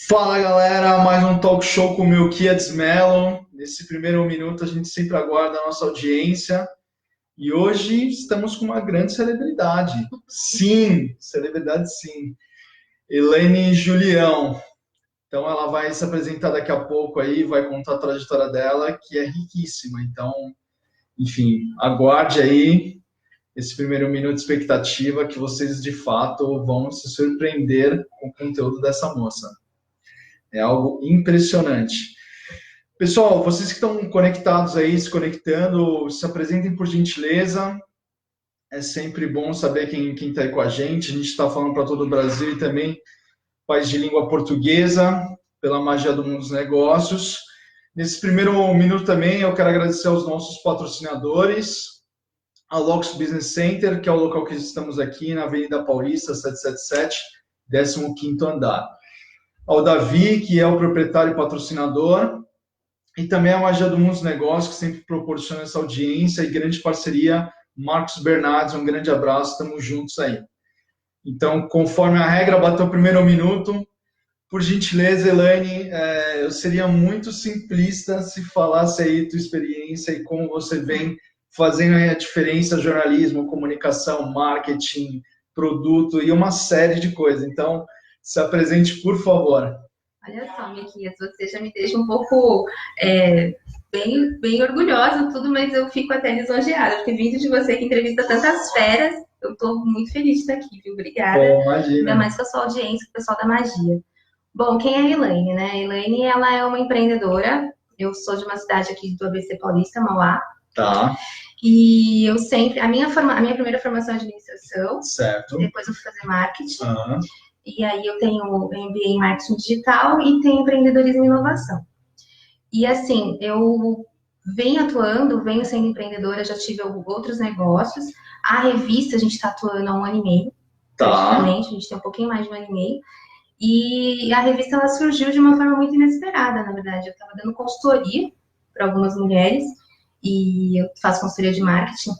Fala galera, mais um talk show com o Melquiades Mello. Nesse primeiro minuto a gente sempre aguarda a nossa audiência e hoje estamos com uma grande celebridade. Sim, celebridade sim. Elaine Julião. Então ela vai se apresentar daqui a pouco aí, vai contar a trajetória dela, que é riquíssima. Então, enfim, aguarde aí esse primeiro minuto de expectativa que vocês de fato vão se surpreender com o conteúdo dessa moça. É algo impressionante. Pessoal, vocês que estão conectados aí, se conectando, se apresentem por gentileza. É sempre bom saber quem está aí com a gente. A gente está falando para todo o Brasil e também país de língua portuguesa, pela magia do mundo dos negócios. Nesse primeiro minuto também, eu quero agradecer aos nossos patrocinadores, a Locus Business Center, que é o local que estamos aqui, na Avenida Paulista, 777, 15º andar. Ao Davi, que é o proprietário e patrocinador, e também a Magia do Mundo dos Negócios, que sempre proporciona essa audiência e grande parceria, Marcos Bernardes, um grande abraço, estamos juntos aí. Então, conforme a regra, bateu o primeiro minuto. Por gentileza, Elaine, eu seria muito simplista se falasse aí tua experiência e como você vem fazendo aí a diferença, jornalismo, comunicação, marketing, produto e uma série de coisas. Então, se apresente, por favor. Olha só, Miquias, você já me deixa um pouco bem orgulhosa tudo, mas eu fico até lisonjeada, porque vindo de você que entrevista tantas feras, eu estou muito feliz de estar aqui, viu? Obrigada. Bom, imagina. Ainda mais com a sua audiência, com o pessoal da magia. Bom, quem é a Elaine, né? A Elaine, ela é uma empreendedora. Eu sou de uma cidade aqui do ABC Paulista, Mauá. Tá. E eu sempre... A minha primeira formação é de administração. Certo. Depois eu fui fazer marketing. E aí eu tenho MBA em marketing digital e tenho empreendedorismo e inovação. E assim, eu venho sendo empreendedora, já tive outros negócios. A revista a gente está atuando há 1 ano e meio, praticamente, a gente tem um pouquinho mais de 1 ano e meio. E a revista ela surgiu de uma forma muito inesperada, na verdade. Eu estava dando consultoria para algumas mulheres, e eu faço consultoria de marketing,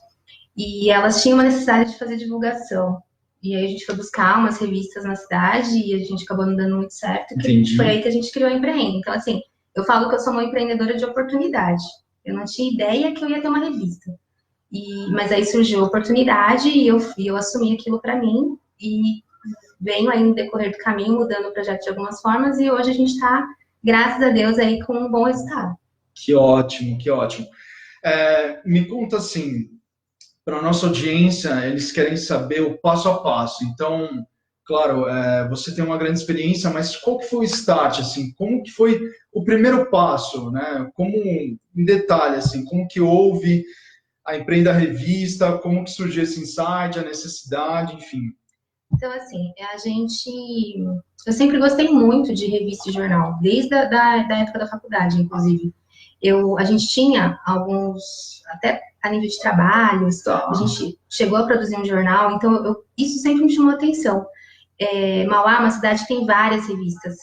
e elas tinham uma necessidade de fazer divulgação. E aí a gente foi buscar umas revistas na cidade e a gente acabou não dando muito certo. Foi aí que a gente criou a Empreenda. Então, assim, eu falo que eu sou uma empreendedora de oportunidade. Eu não tinha ideia que eu ia ter uma revista. Mas aí surgiu a oportunidade e eu assumi aquilo para mim e venho aí no decorrer do caminho mudando o projeto de algumas formas e hoje a gente está, graças a Deus, aí com um bom resultado. Que ótimo, que ótimo. Me conta assim, para a nossa audiência, eles querem saber o passo a passo. Então, claro, você tem uma grande experiência, mas qual que foi o start, assim? Como que foi o primeiro passo, né? Como, em detalhe, assim, como que houve a Empreenda Revista, como que surgiu esse insight, a necessidade, enfim. Então, assim, eu sempre gostei muito de revista e jornal, desde da época da faculdade, inclusive. A gente tinha alguns, até a nível de trabalhos, a gente chegou a produzir um jornal, então isso sempre me chamou a atenção. Mauá é uma cidade que tem várias revistas,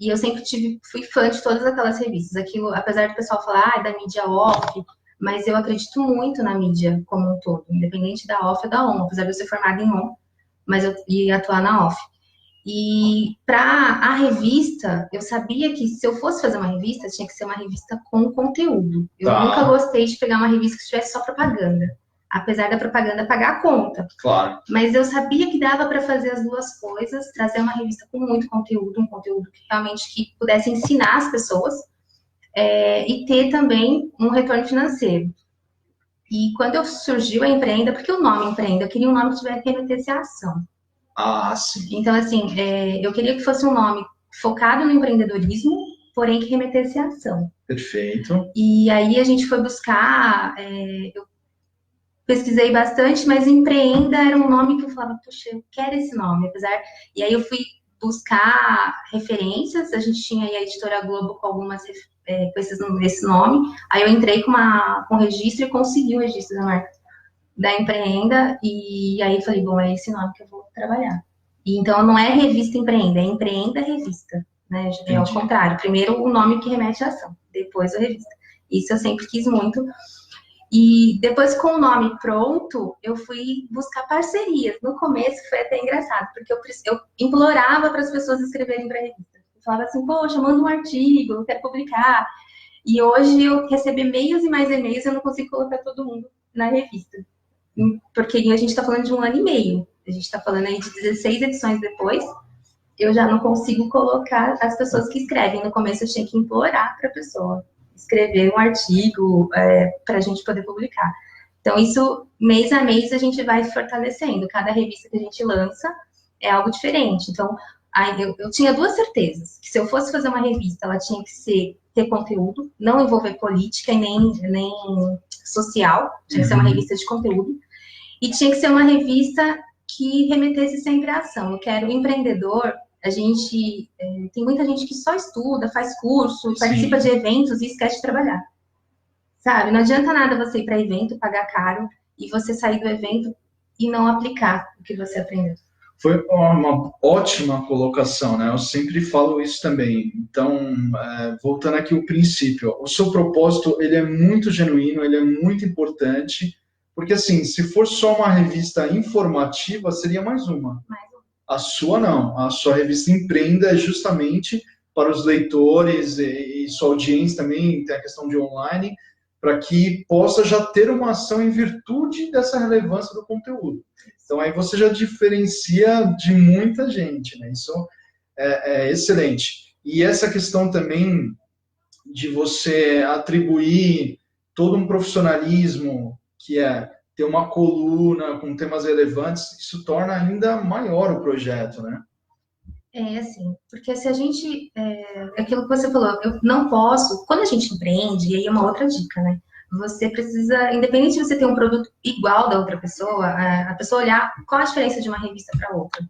e eu sempre fui fã de todas aquelas revistas. Aquilo, apesar do pessoal falar da mídia off, mas eu acredito muito na mídia como um todo, independente da off ou da on, apesar de eu ser formada em on, mas eu ia atuar na off. E para a revista, eu sabia que se eu fosse fazer uma revista, tinha que ser uma revista com conteúdo. Eu nunca gostei de pegar uma revista que tivesse só propaganda, apesar da propaganda pagar a conta. Claro. Mas eu sabia que dava para fazer as duas coisas, trazer uma revista com muito conteúdo, um conteúdo que realmente pudesse ensinar as pessoas e ter também um retorno financeiro. E quando surgiu a Empreenda, porque o nome Empreenda, eu queria um nome que tivesse que remetesse à ação. Ah, sim. Então, assim, eu queria que fosse um nome focado no empreendedorismo, porém que remetesse à ação. Perfeito. E aí a gente foi buscar, eu pesquisei bastante, mas Empreenda era um nome que eu falava, poxa, eu quero esse nome, E aí eu fui buscar referências, a gente tinha aí a Editora Globo com algumas com esse nome, aí eu entrei com registro e consegui o registro da marca da Empreenda, e aí falei, bom, é esse nome que eu vou trabalhar. E então não é revista Empreenda, é Empreenda Revista, né? É ao contrário, primeiro o nome que remete à ação, depois a revista. Isso eu sempre quis muito. E depois, com o nome pronto, eu fui buscar parcerias. No começo foi até engraçado, porque eu implorava para as pessoas escreverem para a revista. Eu falava assim, poxa, manda um artigo, eu quero publicar. E hoje eu recebo e-mails e mais e-mails, eu não consigo colocar todo mundo na revista. Porque a gente está falando de 1 ano e meio. A gente está falando aí de 16 edições depois. Eu já não consigo colocar as pessoas que escrevem. No começo eu tinha que implorar para a pessoa escrever um artigo para a gente poder publicar. Então, isso, mês a mês, a gente vai fortalecendo. Cada revista que a gente lança é algo diferente. Então, aí eu tinha 2 certezas. Que se eu fosse fazer uma revista, ela tinha que ter conteúdo, não envolver política e nem social. Tinha que ser uma revista de conteúdo. E tinha que ser uma revista que remetesse sempre à ação. Eu quero empreendedor. Tem muita gente que só estuda, faz curso, participa de eventos e esquece de trabalhar. Sabe? Não adianta nada você ir para evento, pagar caro, e você sair do evento e não aplicar o que você aprendeu. Foi uma ótima colocação, né? Eu sempre falo isso também. Então, voltando aqui ao princípio, o seu propósito, ele é muito genuíno, ele é muito importante, porque assim, se for só uma revista informativa, seria mais uma. A sua não. A sua revista Empreenda é justamente para os leitores e sua audiência também, tem a questão de online, para que possa já ter uma ação em virtude dessa relevância do conteúdo. Então, aí você já diferencia de muita gente, né? Isso é excelente. E essa questão também de você atribuir todo um profissionalismo, que é ter uma coluna com temas relevantes, isso torna ainda maior o projeto, né? Assim, porque se a gente, aquilo que você falou, eu não posso, quando a gente empreende, e aí é uma outra dica, né? Você precisa, independente de você ter um produto igual da outra pessoa, a pessoa olhar qual a diferença de uma revista para outra.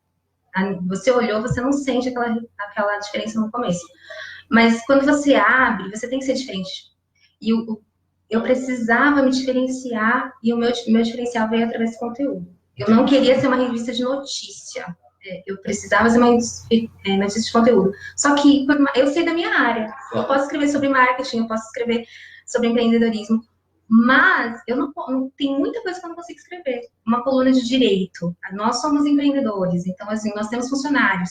Você olhou, você não sente aquela diferença no começo. Mas quando você abre, você tem que ser diferente. E eu precisava me diferenciar, e o meu diferencial veio através desse conteúdo. Eu não queria ser uma revista de notícia. Eu precisava ser uma notícia de conteúdo. Só que eu sei da minha área. Eu posso escrever sobre marketing, eu posso escrever sobre empreendedorismo, mas eu não tem muita coisa que eu não consigo escrever. Uma coluna de direito. Nós somos empreendedores, então assim, nós temos funcionários.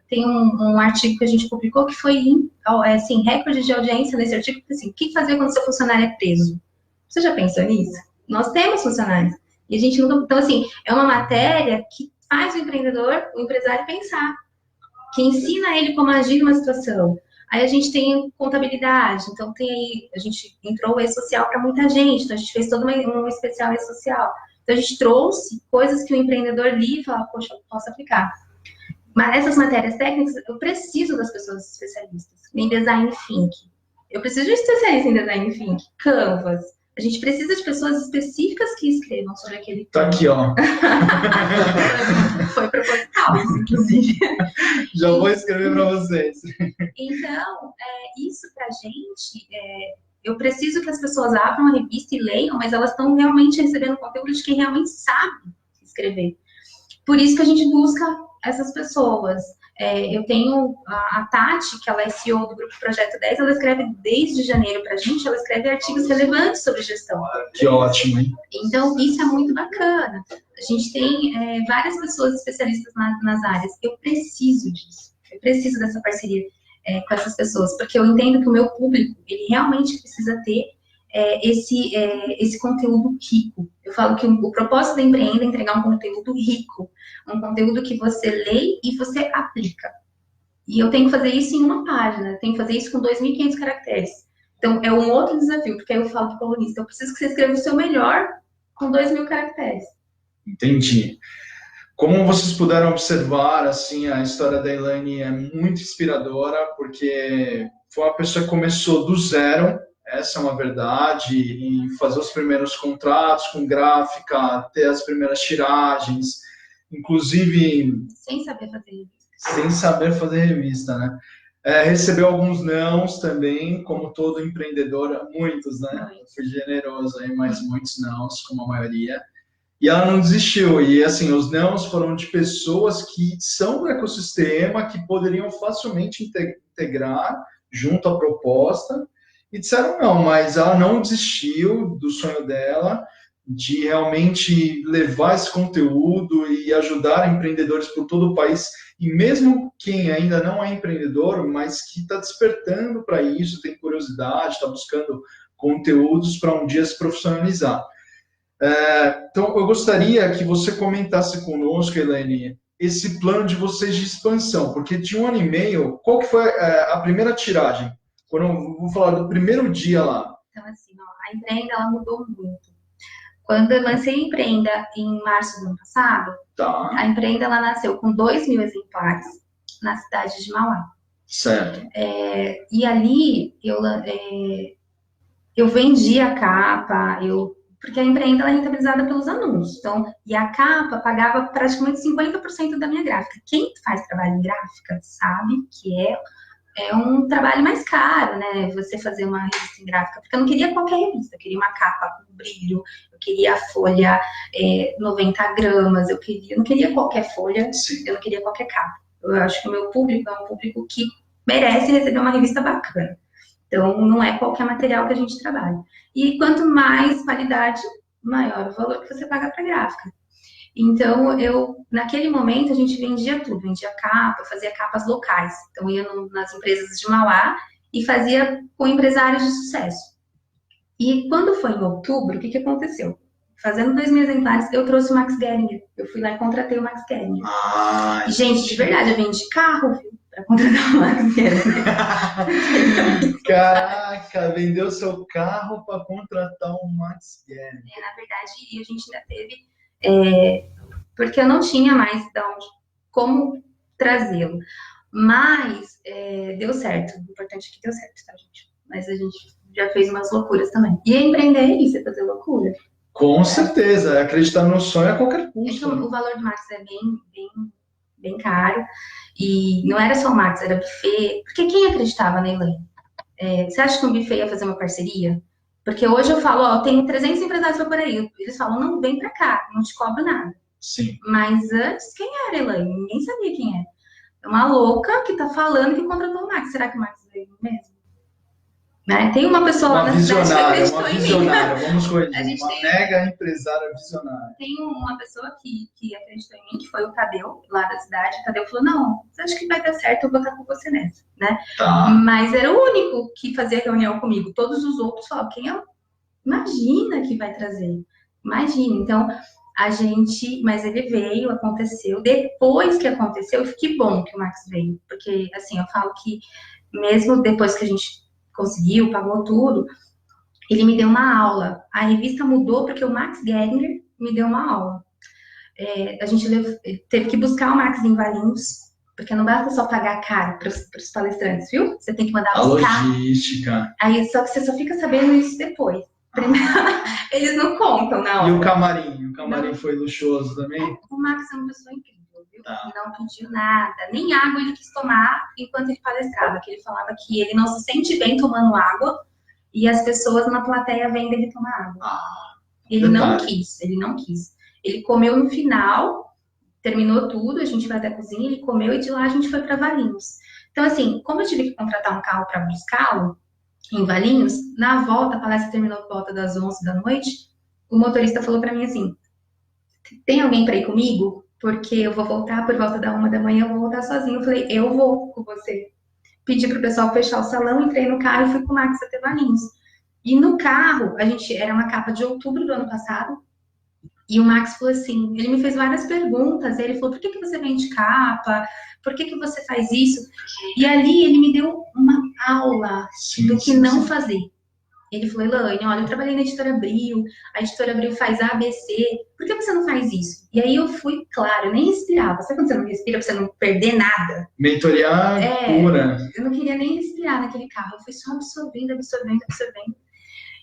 Tem um artigo que a gente publicou que foi assim, recorde de audiência nesse artigo, assim, o que fazer quando seu funcionário é preso? Você já pensou nisso? Nós temos funcionários. E a gente não. Então, assim, é uma matéria que faz o empreendedor, o empresário pensar, que ensina ele como agir numa situação. Aí a gente tem contabilidade, então a gente entrou o e-social para muita gente, então a gente fez todo um especial e-social. Então a gente trouxe coisas que o empreendedor lia e falava, poxa, eu posso aplicar. Mas essas matérias técnicas, eu preciso das pessoas especialistas. Em design thinking. Eu preciso de um especialista em design thinking. Canvas. A gente precisa de pessoas específicas que escrevam sobre aquele tema. Tá aqui, ó. Foi proposital, inclusive. Já vou escrever para vocês. Então, isso pra gente, eu preciso que as pessoas abram a revista e leiam, mas elas estão realmente recebendo conteúdo de quem realmente sabe escrever. Por isso que a gente busca essas pessoas. Eu tenho a Tati, que ela é CEO do Grupo Projeto 10, ela escreve desde janeiro pra gente, ela escreve artigos relevantes sobre gestão. Que ótimo, hein? Então, isso é muito bacana. A gente tem várias pessoas especialistas nas áreas. Eu preciso disso. Eu preciso dessa parceria com essas pessoas, porque eu entendo que o meu público, ele realmente precisa ter esse conteúdo rico. Eu falo que o propósito da Empreenda é entregar um conteúdo rico, um conteúdo que você lê e você aplica. E eu tenho que fazer isso em uma página, tenho que fazer isso com 2.500 caracteres. Então, é um outro desafio, porque aí eu falo para o colunista, eu preciso que você escreva o seu melhor com 2.000 caracteres. Entendi. Como vocês puderam observar, assim, a história da Elaine é muito inspiradora, porque foi uma pessoa que começou do zero, essa é uma verdade, em fazer os primeiros contratos com gráfica, ter as primeiras tiragens, inclusive... Sem saber fazer revista. Sem saber fazer revista, né? Recebeu alguns nãos também, como todo empreendedor, muitos, né? Eu fui generoso aí, mas muitos nãos, como a maioria. E ela não desistiu. E, assim, os nãos foram de pessoas que são do ecossistema, que poderiam facilmente integrar junto à proposta, e disseram não, mas ela não desistiu do sonho dela, de realmente levar esse conteúdo e ajudar empreendedores por todo o país, e mesmo quem ainda não é empreendedor, mas que está despertando para isso, tem curiosidade, está buscando conteúdos para um dia se profissionalizar. Então, eu gostaria que você comentasse conosco, Elaine, esse plano de vocês de expansão, porque tinha 1 ano e meio, qual que foi a primeira tiragem? Quando eu vou falar do primeiro dia lá. Então, assim, ó, a Empreenda, ela mudou muito. Quando eu lancei a Empreenda em março do ano passado, Tá. A Empreenda, ela nasceu com 2.000 exemplares na cidade de Mauá. Certo. E ali, eu vendi a capa, porque a Empreenda ela é rentabilizada pelos anúncios. Então, e a capa pagava praticamente 50% da minha gráfica. Quem faz trabalho em gráfica sabe que é um trabalho mais caro, né? Você fazer uma revista em gráfica, porque eu não queria qualquer revista, eu queria uma capa com brilho, eu queria a folha 90 gramas, eu não queria qualquer folha, Sim. Eu não queria qualquer capa. Eu acho que o meu público é um público que merece receber uma revista bacana. Então, não é qualquer material que a gente trabalha. E quanto mais qualidade, maior o valor que você paga para a gráfica. Então, naquele momento, a gente vendia tudo. Vendia capa, fazia capas locais. Então, ia nas empresas de Mauá e fazia com empresários de sucesso. E quando foi em outubro, o que aconteceu? Fazendo 2.000 exemplares, eu trouxe o Max Geringer. Eu fui lá e contratei o Max Geringer. E, gente, de verdade, eu vendi carro, viu? Para contratar o Max Geringer. Caraca, vendeu seu carro para contratar o Max Geringer. Na verdade, a gente ainda teve... porque eu não tinha mais como trazê-lo. Mas deu certo. O importante é que deu certo, tá, gente? Mas a gente já fez umas loucuras também. E empreender é isso, é fazer loucura. Com certeza, acreditar no sonho a qualquer custo. O valor do Max é bem caro. E não era só o Max, era buffet. Porque quem acreditava na Elaine? Você acha que um buffet ia fazer uma parceria? Porque hoje eu falo, eu tenho 300 empresários para por aí. Eles falam, não, vem para cá, não te cobro nada. Sim. Mas antes, quem era a Elaine? Ninguém sabia quem era. É uma louca que tá falando que contratou o Max. Será que o Max veio mesmo? Né? Tem uma pessoa lá na cidade que acreditou em mim. Vamos corrigir. Uma mega empresária visionária. Tem uma pessoa que acreditou em mim, que foi o Tadeu, lá da cidade. O Tadeu falou, não, você acha que vai dar certo, eu vou estar com você nessa, né? Tá. Mas era o único que fazia reunião comigo. Todos os outros falavam, quem é? Imagina que vai trazer. Imagina. Então, mas ele veio, aconteceu. Depois que aconteceu, que bom que o Max veio. Porque, assim, eu falo que mesmo depois que a gente conseguiu, pagou tudo, ele me deu uma aula. A revista mudou porque o Max Geringer me deu uma aula. A gente teve que buscar o Max em Valinhos, porque não basta só pagar caro para os palestrantes, viu? Você tem que mandar buscar. A logística. Aí, só que você só fica sabendo isso depois. Eles não contam na hora. E o camarim? O camarim foi luxuoso também? O Max é uma pessoa incrível, viu? Tá. Não pediu nada, nem água ele quis tomar enquanto ele palestrava, que ele falava que ele não se sente bem tomando água e as pessoas na plateia vêm dele tomar água. Ele não quis. Ele comeu no final, terminou tudo, a gente foi até a cozinha, ele comeu e de lá a gente foi para Valinhos. Então, assim, como eu tive que contratar um carro para buscá-lo, em Valinhos, na volta, a palestra terminou por volta das 11 da noite, o motorista falou para mim assim, tem alguém para ir comigo? Porque eu vou voltar por volta da 1 da manhã, eu vou voltar sozinho. Eu falei, eu vou com você. Pedi pro pessoal fechar o salão, entrei no carro e fui com o Max até Valinhos. E no carro, era uma capa de outubro do ano passado, e o Max falou assim, ele me fez várias perguntas, ele falou, por que você vende capa? Por que você faz isso? E ali ele me deu uma aula do que não fazer. Ele falou, Elaine, olha, eu trabalhei na Editora Abril, a Editora Abril faz ABC, por que você não faz isso? E aí eu fui, claro, eu nem respirava. Sabe quando você não respira pra você não perder nada? Mentorear pura. Eu não queria nem respirar naquele carro, eu fui só absorvendo.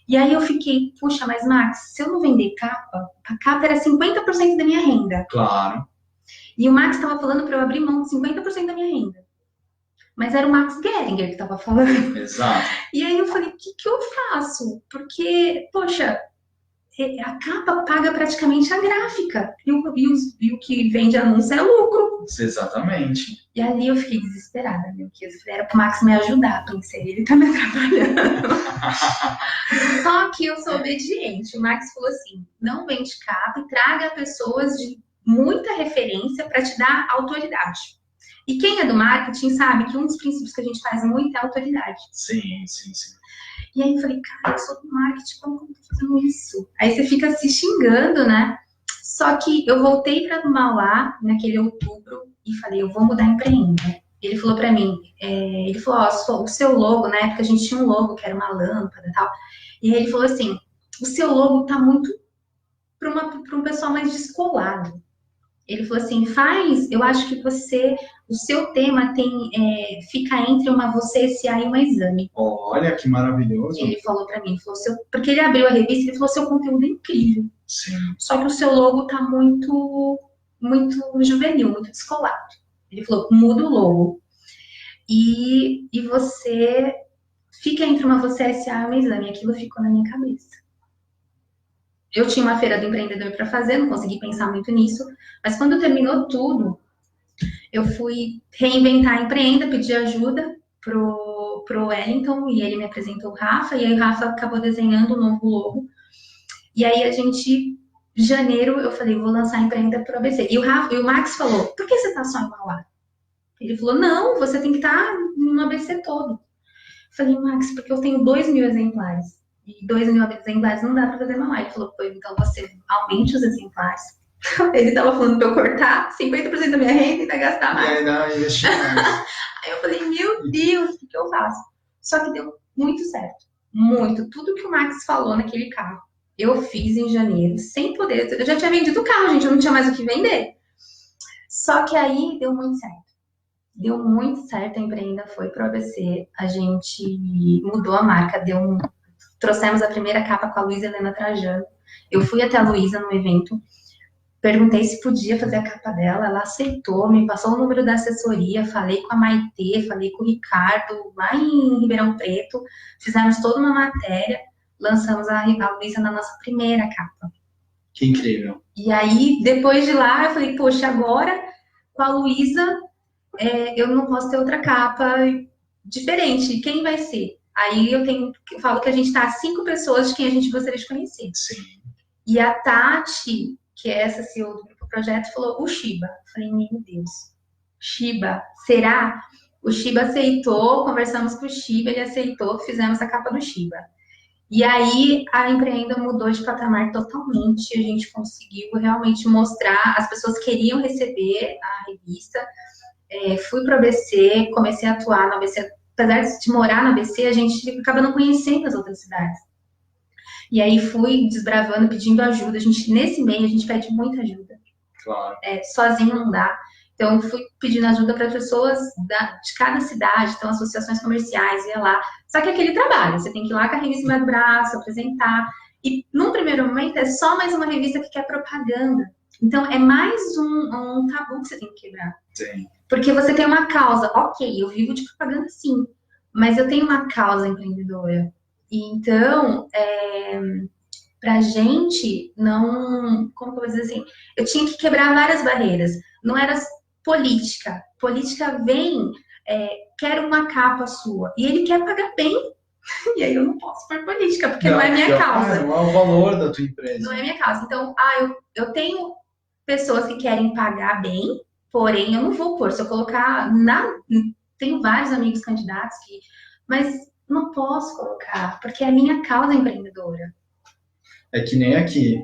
E aí eu fiquei, puxa, mas Max, se eu não vender capa, a capa era 50% da minha renda. Claro. E o Max estava falando para eu abrir mão de 50% da minha renda. Mas era o Max Geringer que estava falando. Exato. E aí eu falei, o que eu faço? Porque, poxa, a capa paga praticamente a gráfica. E o que vende anúncio é lucro. Exatamente. E ali eu fiquei desesperada, meu Deus. Eu falei, era pro Max me ajudar, pensei, ele tá me atrapalhando. Só que eu sou obediente. O Max falou assim, não vende capa e traga pessoas de muita referência para te dar autoridade. E quem é do marketing sabe que um dos princípios que a gente faz muito é a autoridade. Sim, sim, sim. E aí eu falei, cara, eu sou do marketing, como eu tô fazendo isso? Aí você fica se xingando, né? Só que eu voltei para Mauá naquele outubro e falei, eu vou mudar empreenda. Ele falou para mim, ele falou, ó, o seu logo, na época a gente tinha um logo que era uma lâmpada e tal. E aí ele falou assim, o seu logo tá muito para um pessoal mais descolado. Ele falou assim, eu acho que o seu tema fica entre uma você SA e uma exame. Olha que maravilhoso. Ele falou para mim, porque ele abriu a revista e falou, seu conteúdo é incrível. Sim. Só que o seu logo tá muito, muito juvenil, muito descolado. Ele falou, muda o logo. E você fica entre uma você SA e uma exame. Aquilo ficou na minha cabeça. Eu tinha uma feira do empreendedor para fazer, não consegui pensar muito nisso, mas quando terminou tudo, eu fui reinventar a empreenda, pedi ajuda pro Wellington, e ele me apresentou o Rafa, e aí o Rafa acabou desenhando um novo logo. E aí em janeiro, eu falei, vou lançar a empreenda pro ABC. E o Max falou, por que você tá só em Mauá? Ele falou, não, você tem que estar no ABC todo. Eu falei, Max, porque eu tenho 2.000 exemplares. E 2.000 exemplares não dá para fazer Mauá. Ele falou, pois então você aumente os exemplares. Ele tava falando para eu cortar 50% da minha renda e vai gastar mais. E aí dá investir mais. Aí eu falei, meu Deus, o que eu faço? Só que deu muito certo. Muito. Tudo que o Max falou naquele carro, eu fiz em janeiro, sem poder. Eu já tinha vendido o carro, gente, eu não tinha mais o que vender. Só que aí deu muito certo. Deu muito certo, a empreenda foi pro ABC, a gente mudou a marca, trouxemos a primeira capa com a Luísa Helena Trajano. Eu fui até a Luísa no evento, perguntei se podia fazer a capa dela, ela aceitou, me passou o número da assessoria, falei com a Maitê, falei com o Ricardo, lá em Ribeirão Preto, fizemos toda uma matéria, lançamos a Luísa na nossa primeira capa. Que incrível. E aí, depois de lá, eu falei, poxa, agora com a Luísa, eu não posso ter outra capa diferente, quem vai ser? Aí eu falo que a gente tá a 5 pessoas de quem a gente gostaria de conhecer. Sim. E a Tati, que é essa CEO do Grupo Projeto, falou, o Shiba. Eu falei, meu Deus, Shiba, será? O Shiba aceitou, conversamos com o Shiba, ele aceitou, fizemos a capa do Shiba. E aí a empreenda mudou de patamar totalmente, a gente conseguiu realmente mostrar, as pessoas queriam receber a revista, fui para o ABC, comecei a atuar no ABC, apesar de morar no ABC, a gente acaba não conhecendo as outras cidades. E aí fui desbravando, pedindo ajuda. Nesse meio, a gente pede muita ajuda. Claro. Sozinho não dá. Então, fui pedindo ajuda para pessoas de cada cidade, então, associações comerciais, ia lá. Só que aquele trabalho, você tem que ir lá com a revista embaixo do braço, apresentar. E, num primeiro momento, é só mais uma revista que quer propaganda. Então, é mais um tabu que você tem que quebrar. Sim. Porque você tem uma causa. Ok, eu vivo de propaganda, sim. Mas eu tenho uma causa empreendedora. Então, pra gente, não... Como que eu vou dizer assim? Eu tinha que quebrar várias barreiras. Não era política. Política vem, quer uma capa sua. E ele quer pagar bem. E aí eu não posso pôr política, porque não é minha causa. Não é o valor da tua empresa. Não é minha causa. Então, eu tenho pessoas que querem pagar bem, porém eu não vou pôr. Se eu colocar... Tenho vários amigos candidatos mas não posso colocar, porque é a minha causa empreendedora. É que nem aqui.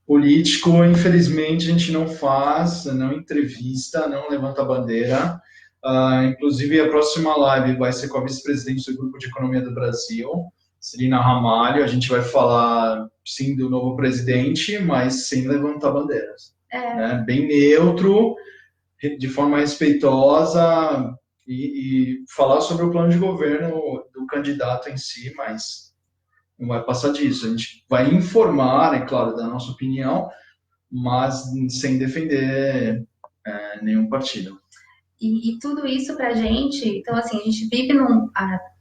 Político, infelizmente, a gente não faz, não entrevista, não levanta bandeira. Inclusive, a próxima live vai ser com a vice-presidente do Grupo de Economia do Brasil, Celina Ramalho. A gente vai falar, sim, do novo presidente, mas sem levantar bandeiras. Né? Bem neutro, de forma respeitosa, e falar sobre o plano de governo do candidato em si, mas não vai passar disso. A gente vai informar, é claro, da nossa opinião, mas sem defender nenhum partido. E tudo isso pra gente, então assim, a gente vive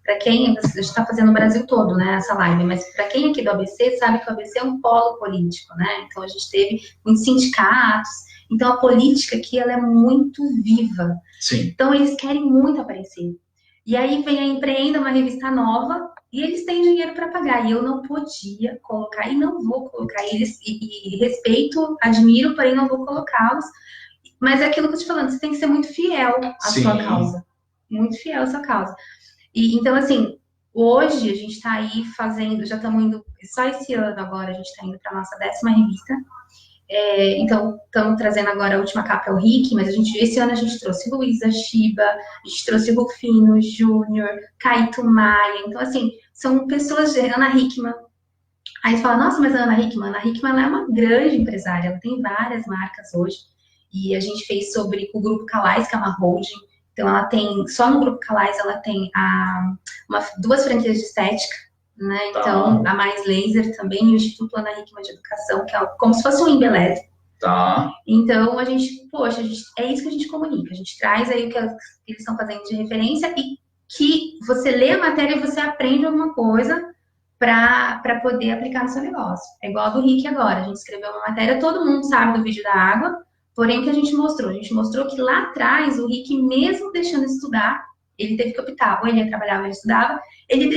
para quem, a gente está fazendo no Brasil todo, né, essa live, mas para quem aqui do ABC sabe que o ABC é um polo político, né? Então a gente teve muitos sindicatos, então a política aqui ela é muito viva. Sim. Então eles querem muito aparecer. E aí vem a Empreenda, uma revista nova, e eles têm dinheiro para pagar. E eu não podia colocar, e não vou colocar eles, e respeito, admiro, porém não vou colocá-los. Mas é aquilo que eu te falando, você tem que ser muito fiel à sua causa. Muito fiel à sua causa. E, então, assim, hoje a gente está aí fazendo, já estamos indo, só esse ano agora, a gente está indo para a nossa 10ª revista. Então, estamos trazendo agora a última capa, é o Rick, mas esse ano a gente trouxe Luísa Shiba, a gente trouxe Rufino Júnior, Caíto Maia. Então, assim, são pessoas, Ana Hickman. Aí você fala, nossa, mas a Ana Hickman ela é uma grande empresária, ela tem várias marcas hoje. E a gente fez com o Grupo Calais, que é uma holding. Então, ela tem, só no Grupo Calais, ela tem 2 franquias de estética, né? Então, a Mais Laser também, e o Instituto Ana Hickman de Educação, que é como se fosse um Embeleze. Então, a gente, é isso que a gente comunica. A gente traz aí o que eles estão fazendo de referência e que você lê a matéria e você aprende alguma coisa para poder aplicar no seu negócio. É igual a do Rick agora. A gente escreveu uma matéria, todo mundo sabe do vídeo da água, porém, o que a gente mostrou que lá atrás, o Rick, mesmo deixando de estudar, ele teve que optar, ou ele ia trabalhar ou ele estudava, ele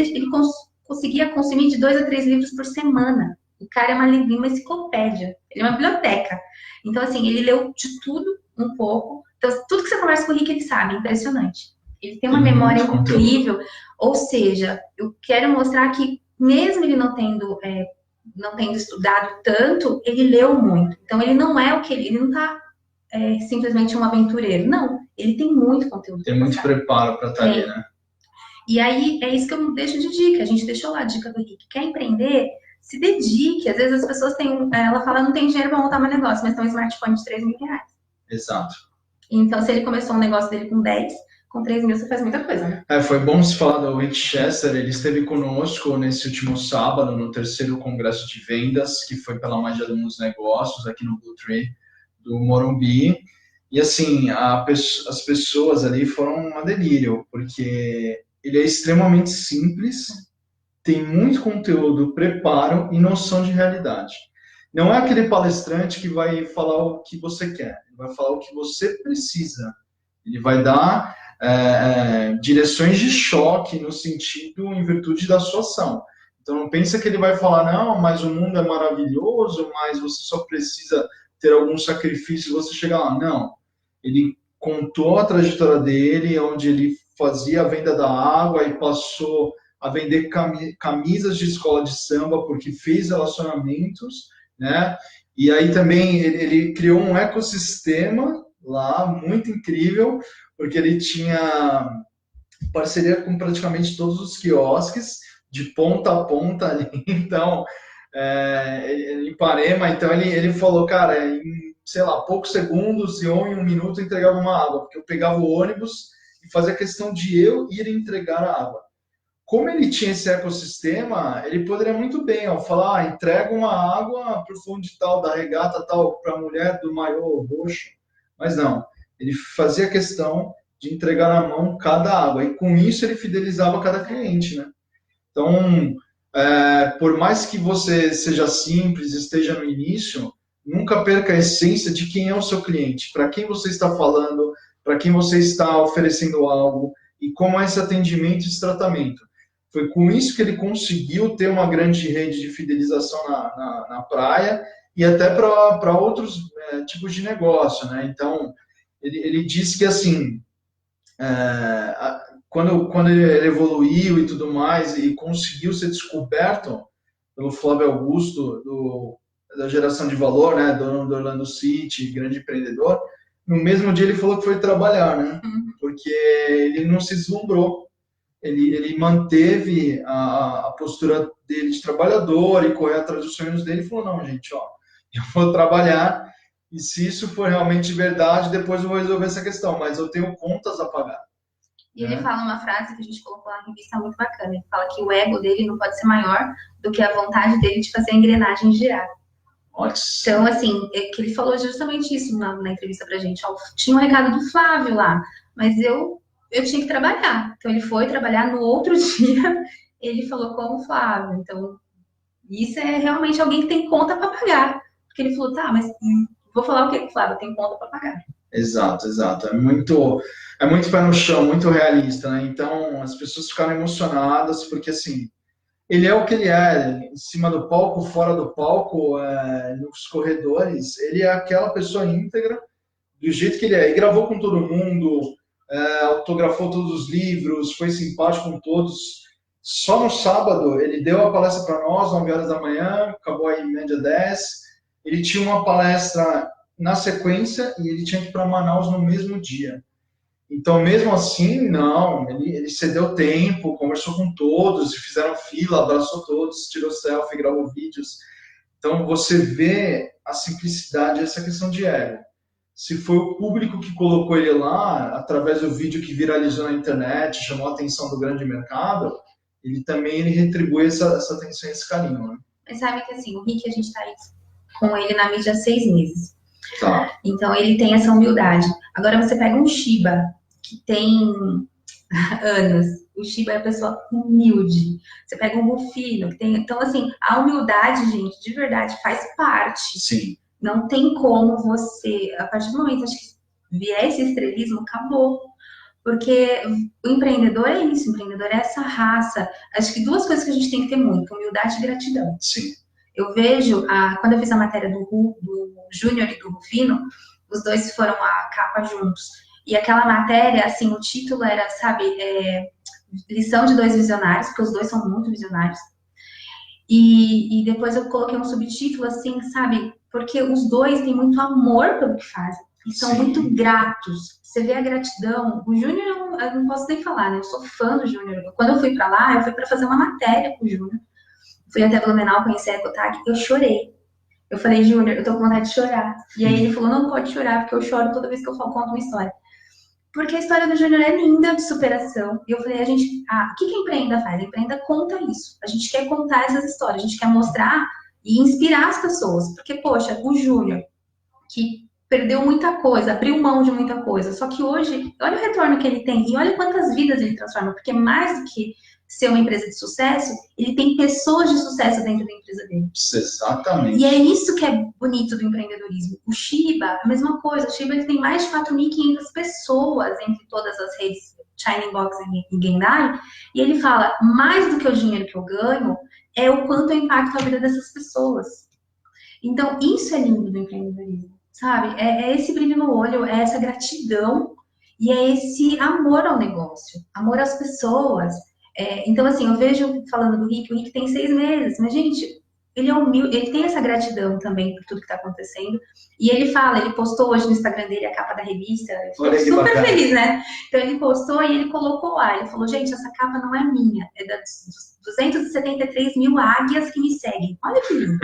conseguia consumir de 2 a 3 livros por semana. O cara é uma enciclopédia, ele é uma biblioteca. Então, assim, ele leu de tudo um pouco. Então, tudo que você conversa com o Rick, ele sabe, impressionante. Ele tem uma memória incrível. Ou seja, eu quero mostrar que, mesmo ele não tendo estudado tanto, ele leu muito. Então, ele não é ele não está simplesmente um aventureiro. Não, ele tem muito conteúdo. Tem muito preparo para estar ali, né? E aí, é isso que eu deixo de dica. A gente deixou lá a dica do Rick. Quer empreender? Se dedique. Às vezes as pessoas têm... Ela fala, não tem dinheiro para montar meu negócio, mas tem um smartphone de 3 mil reais. Exato. Então, se ele começou um negócio dele com 10, com 3 mil você faz muita coisa, né? Foi bom se falar do Rick Chester. Ele esteve conosco nesse último sábado, no 3º Congresso de Vendas, que foi pela Magia dos Negócios, aqui no Blue Tree do Morumbi. E, assim, as pessoas ali foram um delírio, porque ele é extremamente simples, tem muito conteúdo, preparo e noção de realidade. Não é aquele palestrante que vai falar o que você quer, ele vai falar o que você precisa. Ele vai dar direções de choque no sentido, em virtude da sua ação. Então, não pensa que ele vai falar, não, mas o mundo é maravilhoso, mas você só precisa ter algum sacrifício e você chegar lá. Não. Ele contou a trajetória dele, onde ele fazia a venda da água e passou a vender camisas de escola de samba, porque fez relacionamentos, né? E aí também ele criou um ecossistema lá, muito incrível, porque ele tinha parceria com praticamente todos os quiosques, de ponta a ponta ali. Então, em Ipanema, então ele falou, cara, em, sei lá, poucos segundos ou em 1 minuto eu entregava uma água, porque eu pegava o ônibus e fazia questão de eu ir entregar a água. Como ele tinha esse ecossistema, ele poderia muito bem falar, entrega uma água para o fundo de tal, da regata tal, para a mulher do maiô roxo. Mas não, ele fazia questão de entregar na mão cada água, e com isso ele fidelizava cada cliente, né? Então, por mais que você seja simples, esteja no início, nunca perca a essência de quem é o seu cliente, para quem você está falando, para quem você está oferecendo algo, e como é esse atendimento e esse tratamento. Foi com isso que ele conseguiu ter uma grande rede de fidelização na praia e até para outros tipos de negócio, né? Então, ele disse que, assim, quando ele evoluiu e tudo mais e conseguiu ser descoberto pelo Flávio Augusto, da geração de valor, né? Dono do Orlando City, grande empreendedor, no mesmo dia ele falou que foi trabalhar, né? Porque ele não se deslumbrou. Ele manteve a postura dele de trabalhador e correr atrás dos sonhos dele e falou, não, gente, eu vou trabalhar e se isso for realmente verdade, depois eu vou resolver essa questão, mas eu tenho contas a pagar. E ele fala uma frase que a gente colocou na revista muito bacana, ele fala que o ego dele não pode ser maior do que a vontade dele de fazer a engrenagem girar. Nossa. Então, assim, que ele falou justamente isso na entrevista pra gente. Tinha um recado do Flávio lá, mas eu eu tinha que trabalhar. Então, ele foi trabalhar no outro dia, ele falou como Flávio. Então, isso é realmente alguém que tem conta para pagar. Porque ele falou, tá, mas vou falar o quê, Flávio? Tem conta para pagar. Exato, exato. É muito pé no chão, muito realista, né? Então, as pessoas ficaram emocionadas, porque, assim, ele é o que ele é, em cima do palco, fora do palco, nos corredores, ele é aquela pessoa íntegra, do jeito que ele é. E gravou com todo mundo, autografou todos os livros, foi simpático com todos. Só no sábado, ele deu a palestra para nós, 9 horas da manhã, acabou aí em média 10. Ele tinha uma palestra na sequência e ele tinha que ir para Manaus no mesmo dia. Então, mesmo assim, não, ele cedeu tempo, conversou com todos, fizeram fila, abraçou todos, tirou selfie, gravou vídeos. Então, você vê a simplicidade, essa questão de ego. Se foi o público que colocou ele lá, através do vídeo que viralizou na internet, chamou a atenção do grande mercado, ele retribui essa atenção e esse carinho, né? Mas sabe que assim, o Rick, a gente tá aí com ele na mídia há 6 meses. Tá. Então, ele tem essa humildade. Agora, você pega um Shiba, que tem anos. O Shiba é a pessoa humilde. Você pega um Rufino, que tem... Então, assim, a humildade, gente, de verdade, faz parte. Sim. Não tem como você... A partir do momento, acho que vier esse estrelismo, acabou. Porque o empreendedor é isso, o empreendedor é essa raça. Acho que duas coisas que a gente tem que ter muito, humildade e gratidão. Sim. Eu vejo, quando eu fiz a matéria do Júnior e do Rufino, os dois foram a capa juntos. E aquela matéria, assim, o título era, sabe, lição de dois visionários, porque os dois são muito visionários. E depois eu coloquei um subtítulo, assim, sabe, porque os dois têm muito amor pelo que fazem. E são muito gratos. Você vê a gratidão. O Júnior, eu não posso nem falar, né? Eu sou fã do Júnior. Quando eu fui para lá, eu fui para fazer uma matéria com o Júnior. Fui até Blumenau conhecer a Ecotag, eu chorei. Eu falei, Júnior, eu tô com vontade de chorar. E aí ele falou, não pode chorar, porque eu choro toda vez que eu conto uma história. Porque a história do Júnior é linda, de superação. E eu falei, o que a Empreenda faz? A Empreenda conta isso. A gente quer contar essas histórias, a gente quer mostrar e inspirar as pessoas. Porque, poxa, o Júnior, que perdeu muita coisa, abriu mão de muita coisa. Só que hoje, olha o retorno que ele tem e olha quantas vidas ele transforma. Porque mais do que ser uma empresa de sucesso, ele tem pessoas de sucesso dentro da empresa dele. Exatamente. E é isso que é bonito do empreendedorismo. O Shiba, a mesma coisa. O Shiba ele tem mais de 4.500 pessoas entre todas as redes, Shining Box e Gendai, e ele fala, mais do que o dinheiro que eu ganho, é o quanto eu impacto a vida dessas pessoas. Então, isso é lindo do empreendedorismo, sabe? É esse brilho no olho, é essa gratidão e é esse amor ao negócio, amor às pessoas. Então, assim, eu vejo, falando do Rick, o Rick tem 6 meses, mas, gente, ele é humilde, ele tem essa gratidão também por tudo que está acontecendo. E ele fala, ele postou hoje no Instagram dele a capa da revista, ele ficou super bacana. Feliz, né? Então, ele postou e ele colocou lá, ele falou, gente, essa capa não é minha, é das 273 mil águias que me seguem. Olha que lindo.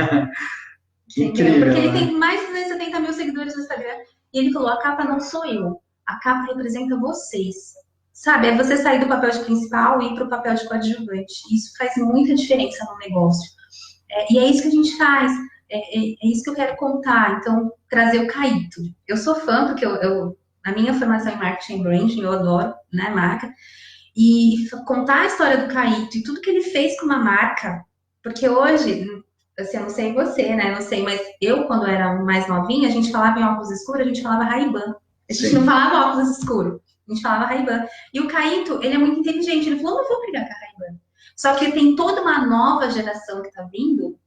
Incrível, porque ele né? tem mais de 270 mil seguidores no Instagram. E ele falou, a capa não sou eu, a capa representa vocês. Sabe, é você sair do papel de principal e ir para o papel de coadjuvante. Isso faz muita diferença no negócio. E é isso que a gente faz. É isso que eu quero contar. Então, trazer o Caíto. Eu sou fã, porque a minha formação em marketing e branding, eu adoro, né, marca. E contar a história do Caíto e tudo que ele fez com uma marca. Porque hoje, assim, eu não sei você, né, eu não sei, mas eu, quando era mais novinha, a gente falava em óculos escuros, a gente falava Ray-Ban. A gente não falava óculos escuros. A gente falava Ray-Ban. E o Caíto, ele é muito inteligente. Ele falou, não vou brigar com a Ray-Ban. Só que tem toda uma nova geração que tá vindo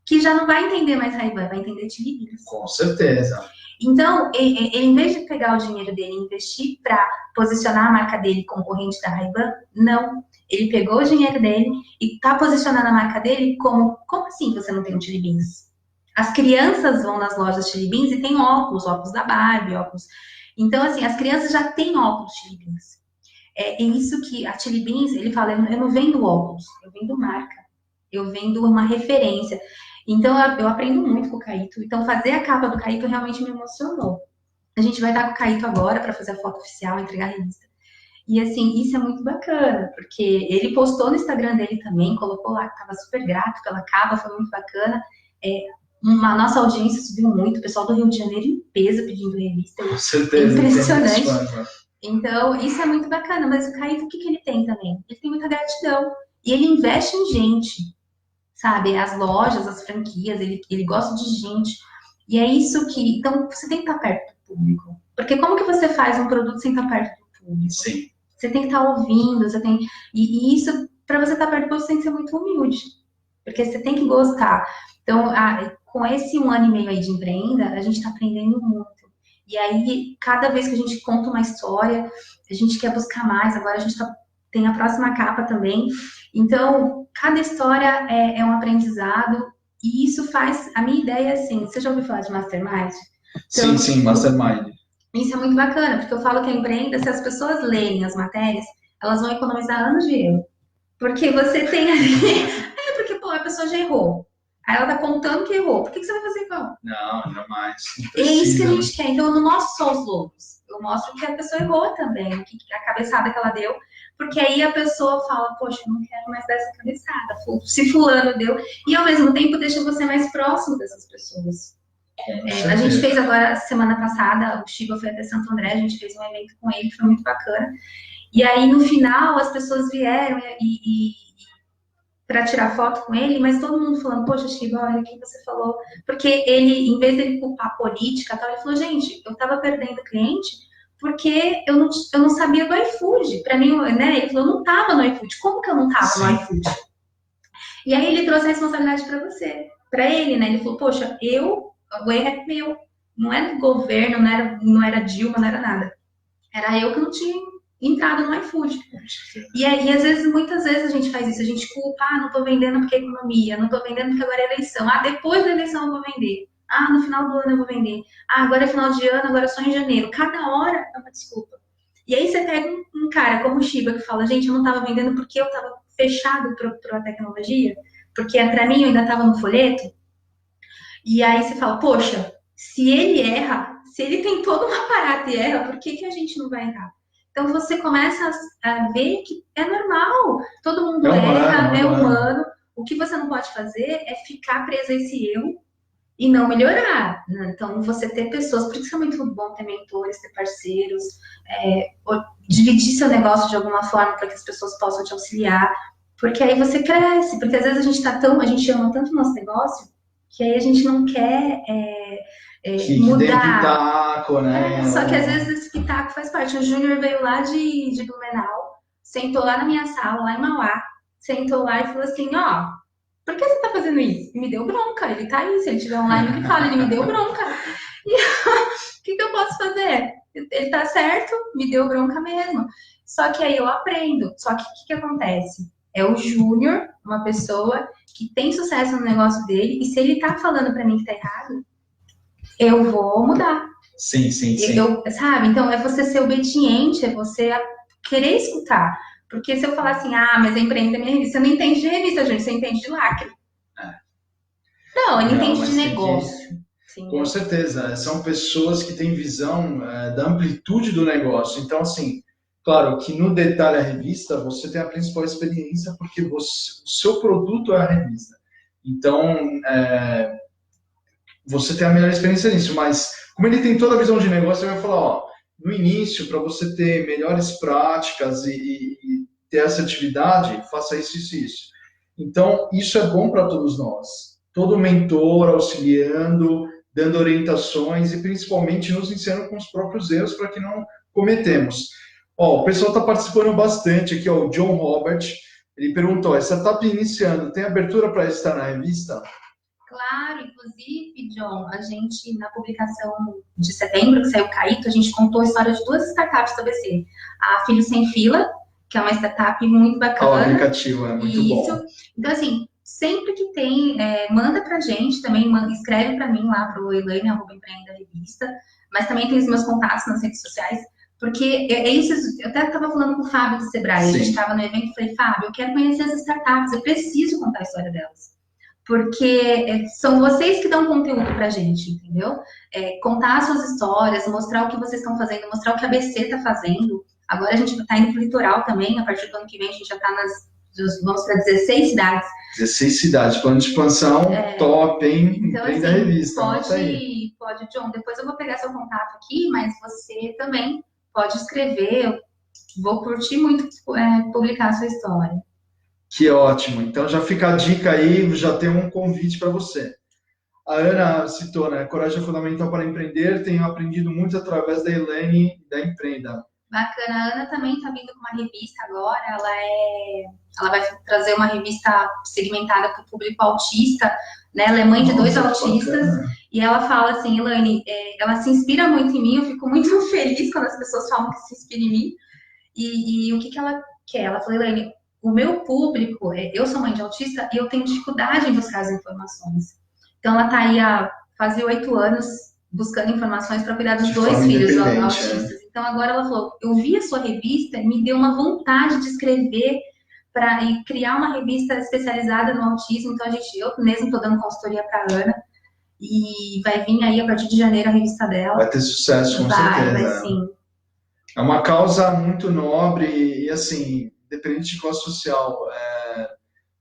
que já não vai entender mais Ray-Ban, vai entender Chili Beans. Com certeza. Então, ele, em vez de pegar o dinheiro dele e investir para posicionar a marca dele concorrente da Ray-Ban, não. Ele pegou o dinheiro dele e tá posicionando a marca dele como assim você não tem um Chili Beans? As crianças vão nas lojas Chili Beans e tem óculos da Barbie, óculos... Então, assim, as crianças já têm óculos Chili Beans. É isso que a Chili Beans, ele fala, eu não vendo óculos, eu vendo marca. Eu vendo uma referência. Então, eu aprendo muito com o Caíto. Então, fazer a capa do Caíto realmente me emocionou. A gente vai estar com o Caíto agora para fazer a foto oficial, entregar a revista. E, assim, isso é muito bacana, porque ele postou no Instagram dele também, colocou lá que estava super grato pela capa, foi muito bacana. Nossa audiência subiu muito, o pessoal do Rio de Janeiro em peso pedindo revista. Com certeza. Impressionante. Então, isso é muito bacana, mas o Caíto, o que que ele tem também? Ele tem muita gratidão. E ele investe em gente, sabe? As lojas, as franquias, ele gosta de gente. E é isso que. Então, você tem que estar perto do público. Porque como que você faz um produto sem estar perto do público? Sim. Você tem que estar ouvindo, você tem. E isso, para você estar perto do público, você tem que ser muito humilde. Porque você tem que gostar. Então, com esse 1 ano e meio aí de empreenda, a gente está aprendendo muito. E aí, cada vez que a gente conta uma história, a gente quer buscar mais. Agora a gente tem a próxima capa também. Então, cada história é um aprendizado. E isso faz. A minha ideia é assim: você já ouviu falar de Mastermind? Então, Sim, Mastermind. isso é muito bacana, porque eu falo que a empreenda, se as pessoas lerem as matérias, elas vão economizar anos de erro. Porque você tem ali. Porque, pô, a pessoa já errou. Aí ela tá contando que errou. Por que você vai fazer igual? Não, jamais. É isso que a gente quer. Então, eu não mostro só os logos. Eu mostro que a pessoa errou também, a cabeçada que ela deu. Porque aí a pessoa fala, poxa, eu não quero mais dar essa cabeçada. Se fulano deu. E, ao mesmo tempo, deixa você mais próximo dessas pessoas. A gente fez agora, semana passada, o Shiba foi até Santo André, a gente fez um evento com ele, que foi muito bacana. E aí, no final, as pessoas vieram para tirar foto com ele, mas todo mundo falando, poxa, Shiba, olha o que você falou. Porque ele, em vez de culpar a política, tal, ele falou, gente, eu tava perdendo cliente porque eu não sabia do iFood. Para mim, né, ele falou, eu não tava no iFood. Como que eu não tava no iFood? E aí ele trouxe a responsabilidade para você, para ele, né? Ele falou, poxa, o erro é meu. Não é do governo, não era Dilma, não era nada. Era eu que não tinha entrado no iFood. E às vezes, muitas vezes a gente faz isso, a gente culpa, não tô vendendo porque é economia, não tô vendendo porque agora é eleição. Depois da eleição eu vou vender. No final do ano eu vou vender. Agora é final de ano, agora é só em janeiro. Cada hora é uma desculpa. E aí você pega um cara como o Shiba que fala, gente, eu não tava vendendo porque eu tava fechado para a tecnologia, porque para mim eu ainda tava no folheto. E aí você fala, poxa, se ele erra, se ele tem todo um aparato e erra, por que a gente não vai errar? Então você começa a ver que é normal, todo mundo erra, é humano. O que você não pode fazer é ficar preso a esse erro e não melhorar. Né? Então você ter pessoas, por isso é muito bom ter mentores, ter parceiros, dividir seu negócio de alguma forma para que as pessoas possam te auxiliar, porque aí você cresce, porque às vezes a gente ama tanto o nosso negócio que aí a gente não quer mudar. Pitaco, né? Só que às vezes esse pitaco faz parte. O Júnior veio lá de Blumenau, sentou lá na minha sala, lá em Mauá, sentou lá e falou assim, por que você tá fazendo isso? E me deu bronca, ele tá aí, se ele estiver online, ele fala, ele me deu bronca. E o que eu posso fazer? Ele tá certo, me deu bronca mesmo. Só que aí eu aprendo. Só que o que acontece? É o Júnior, uma pessoa que tem sucesso no negócio dele, e se ele tá falando para mim que tá errado, eu vou mudar. Sim. Sabe? Então, é você ser obediente, é você querer escutar. Porque se eu falar assim, mas a empreenda é minha revista, você não entende de revista, gente, você entende de lacre. Não, ele entende de negócio. Sim, com certeza, são pessoas que têm visão da amplitude do negócio. Então, assim, claro que no Detalhe a Revista, você tem a principal experiência porque o seu produto é a revista. Então, você tem a melhor experiência nisso, mas como ele tem toda a visão de negócio, ele vai falar, no início, para você ter melhores práticas e ter assertividade, faça isso. Então, isso é bom para todos nós. Todo mentor auxiliando, dando orientações e principalmente nos ensinando com os próprios erros para que não cometemos. O pessoal está participando bastante aqui, o John Robert, ele perguntou, essa etapa iniciando, tem abertura para estar na revista? Claro, inclusive, John, a gente, na publicação de setembro, que saiu o Caíto, a gente contou a história de 2 startups do ABC. A Filho Sem Fila, que é uma startup muito bacana. O aplicativo é muito bom. Então, assim, sempre que tem, manda pra gente também, escreve pra mim lá pro Elaine@empreenda revista, mas também tem os meus contatos nas redes sociais, porque eu até estava falando com o Fábio do Sebrae, a gente estava no evento e falei, Fábio, eu quero conhecer as startups, eu preciso contar a história delas. Porque são vocês que dão conteúdo pra gente, entendeu? Contar as suas histórias, mostrar o que vocês estão fazendo, mostrar o que a ABC está fazendo. Agora a gente está indo pro litoral também, a partir do ano que vem a gente já está vamos para 16 cidades. 16 cidades, plano de expansão top, hein? Então, assim, da revista, pode, John, depois eu vou pegar seu contato aqui, mas você também pode escrever, eu vou curtir muito publicar a sua história. Que ótimo. Então já fica a dica aí, já tem um convite para você. A Ana citou, né? Coragem é fundamental para empreender. Tenho aprendido muito através da Elaine da Empreenda. Bacana. A Ana também está vindo com uma revista agora. Ela vai trazer uma revista segmentada para o público autista. Né? Ela é mãe de 2 autistas. Bacana. E ela fala assim, Elaine, ela se inspira muito em mim. Eu fico muito feliz quando as pessoas falam que se inspira em mim. E o que ela quer? Ela falou, Elaine, o meu público, eu sou mãe de autista e eu tenho dificuldade em buscar as informações. Então, ela está aí há quase 8 anos buscando informações para cuidar dos 2 filhos autistas. Então, agora ela falou, eu vi a sua revista e me deu uma vontade de escrever e criar uma revista especializada no autismo. Então, eu mesmo estou dando consultoria para a Ana e vai vir aí, a partir de janeiro, a revista dela. Vai ter sucesso, com certeza. Vai sim. É uma causa muito nobre e, assim, independente de classe social,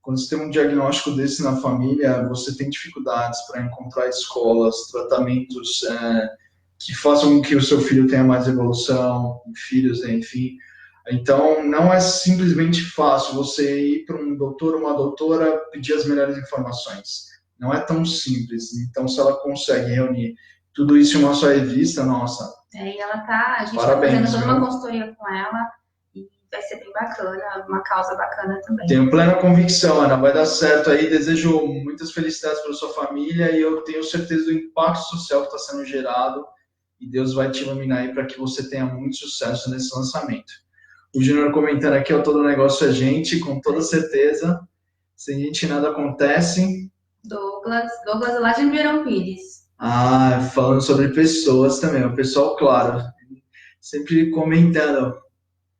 quando você tem um diagnóstico desse na família, você tem dificuldades para encontrar escolas, tratamentos que façam com que o seu filho tenha mais evolução, filhos, enfim. Então, não é simplesmente fácil você ir para um doutor ou uma doutora pedir as melhores informações. Não é tão simples. Então, se ela consegue reunir tudo isso em uma só revista, nossa. E a gente está fazendo toda uma consultoria com ela. Vai ser bem bacana, uma causa bacana também. Tenho plena convicção, Ana, vai dar certo aí. Desejo muitas felicidades para sua família e eu tenho certeza do impacto social que está sendo gerado e Deus vai te iluminar aí para que você tenha muito sucesso nesse lançamento. O Júnior comentando aqui, todo negócio é gente, com toda certeza. Sem gente nada acontece. Douglas lá de Ribeirão Pires. Falando sobre pessoas também, o pessoal, claro, sempre comentando.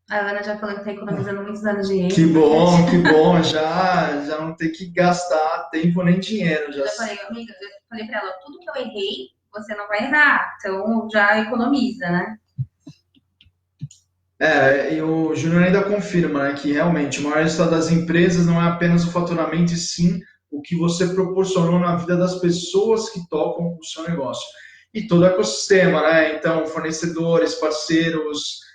A Ana já falou que está economizando muitos anos de dinheiro. Que bom, já não tem que gastar tempo nem dinheiro. Eu falei, amiga, eu falei para ela, tudo que eu errei, você não vai errar, então já economiza, né? E o Júnior ainda confirma, né, que realmente o maior resultado das empresas não é apenas o faturamento, e sim o que você proporcionou na vida das pessoas que tocam o seu negócio. E todo o ecossistema, né? Então, fornecedores, parceiros...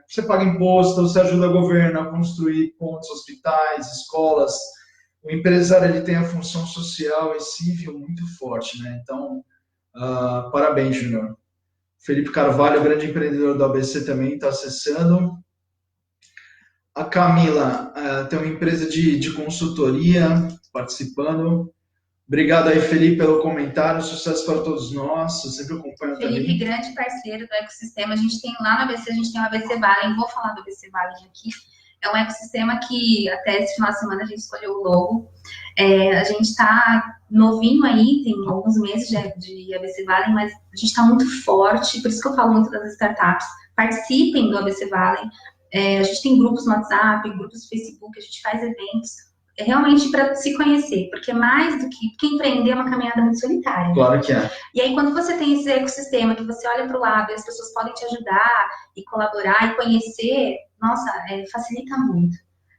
você paga imposto, você ajuda o governo a construir pontes, hospitais, escolas. O empresário ele tem a função social e civil muito forte, né? Então, parabéns, Júnior. Felipe Carvalho, grande empreendedor do ABC, também está acessando. A Camila tem uma empresa de consultoria participando. Obrigado aí, Felipe, pelo comentário. Sucesso para todos nós. Eu sempre acompanho também. Felipe, grande parceiro do ecossistema. A gente tem lá no ABC, a gente tem o ABC Valley. Vou falar do ABC Valley aqui. É um ecossistema que até esse final de semana a gente escolheu o logo. A gente está novinho aí, tem alguns meses de ABC Valley, mas a gente está muito forte, por isso que eu falo muito das startups. Participem do ABC Valley. A gente tem grupos no WhatsApp, grupos no Facebook, a gente faz eventos. Realmente para se conhecer, porque mais do que empreender é uma caminhada muito solitária. Claro que é. E aí, quando você tem esse ecossistema, que você olha para o lado e as pessoas podem te ajudar e colaborar e conhecer, nossa, facilita muito.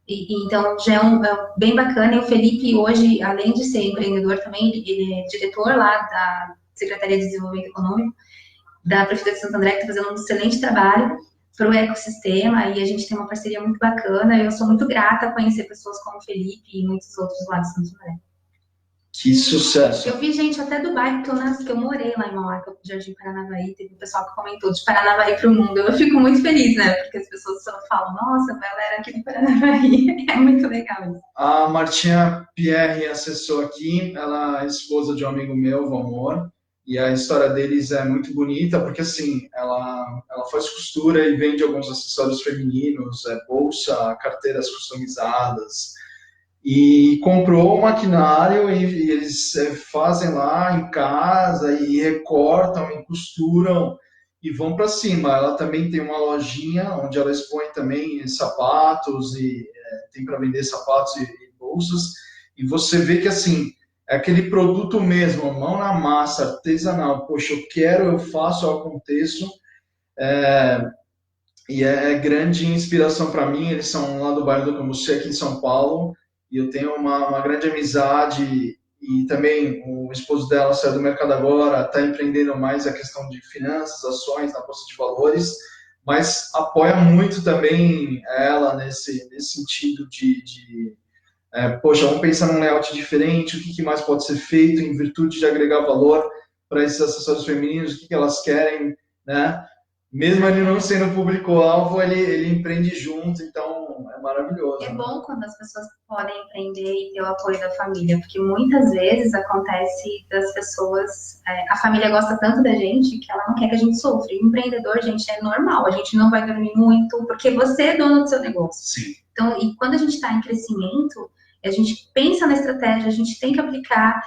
Então, já é bem bacana. E o Felipe, hoje, além de ser empreendedor também, ele é diretor lá da Secretaria de Desenvolvimento Econômico da Prefeitura de Santo André, que está fazendo um excelente trabalho para o ecossistema, e a gente tem uma parceria muito bacana. Eu sou muito grata a conhecer pessoas como o Felipe e muitos outros lá de Santo André. Que sucesso! Eu vi gente até do bairro que eu morei lá em Mauá, que é o Jardim Paranavaí, teve um pessoal que comentou de Paranavaí para o mundo. Eu fico muito feliz, né? Porque as pessoas só falam, nossa, ela era aqui do Paranavaí. É muito legal isso. A Martinha Pierre acessou aqui, ela é esposa de um amigo meu, Valmor. E a história deles é muito bonita, porque assim, ela faz costura e vende alguns acessórios femininos, bolsa, carteiras customizadas. E comprou um maquinário e eles fazem lá em casa e recortam e costuram e vão para cima. Ela também tem uma lojinha onde ela expõe também sapatos e tem para vender sapatos e bolsas. E você vê que assim, é aquele produto mesmo, mão na massa, artesanal. Poxa, eu quero, eu faço, eu aconteço. E é grande inspiração para mim. Eles são lá do bairro do Cambuci, aqui em São Paulo. E eu tenho uma grande amizade. E também o esposo dela saiu do mercado agora, está empreendendo mais a questão de finanças, ações na Bolsa de Valores. mas apoia muito também ela nesse sentido poxa, vamos pensar num layout diferente, o que mais pode ser feito em virtude de agregar valor para esses acessórios femininos, o que elas querem, né? Mesmo ele não sendo público-alvo, ele empreende junto, então é maravilhoso. É bom quando as pessoas podem empreender e ter o apoio da família, porque muitas vezes acontece das pessoas, a família gosta tanto da gente que ela não quer que a gente sofra. E empreendedor, gente, é normal, a gente não vai dormir muito, porque você é dono do seu negócio. Sim. Então, e quando a gente está em crescimento, a gente pensa na estratégia, a gente tem que aplicar.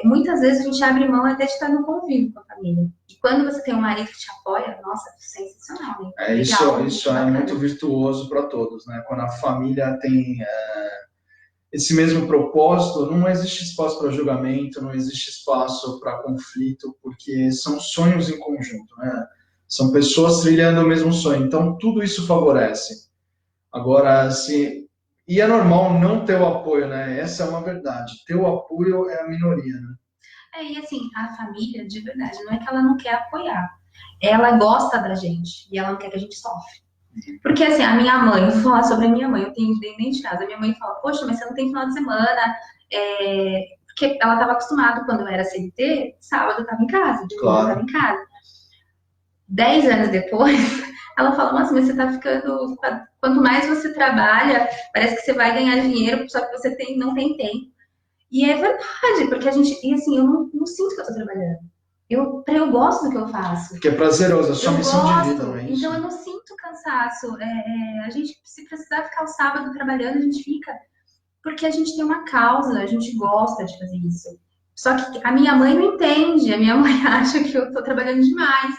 Muitas vezes a gente abre mão até de estar no convívio com a família. E quando você tem um marido que te apoia, nossa, sensacional, né? Isso é muito virtuoso para todos, né? Quando a família tem esse mesmo propósito, não existe espaço para julgamento, não existe espaço para conflito, porque são sonhos em conjunto, né? São pessoas trilhando o mesmo sonho, então tudo isso favorece. Agora, e é normal não ter o apoio, né? Essa é uma verdade. Ter o apoio é a minoria, né? E assim, a família, de verdade, não é que ela não quer apoiar. Ela gosta da gente e ela não quer que a gente sofre. Porque assim, a minha mãe, vou falar sobre a minha mãe, eu tenho dentro de casa. A minha mãe fala, poxa, mas você não tem final de semana. Porque ela estava acostumada, quando eu era CLT, sábado eu estava em casa, de novo eu estava em casa. 10 anos depois, ela fala, nossa, mas você tá ficando... Quanto mais você trabalha, parece que você vai ganhar dinheiro, só que você não tem tempo. E é verdade, porque a gente... E assim, eu não sinto que eu tô trabalhando. Eu gosto do que eu faço. Porque é prazeroso, é sua missão de vida, não é isso? Então eu não sinto cansaço. A gente, se precisar ficar o sábado trabalhando, a gente fica. Porque a gente tem uma causa, a gente gosta de fazer isso. Só que a minha mãe não entende, a minha mãe acha que eu tô trabalhando demais.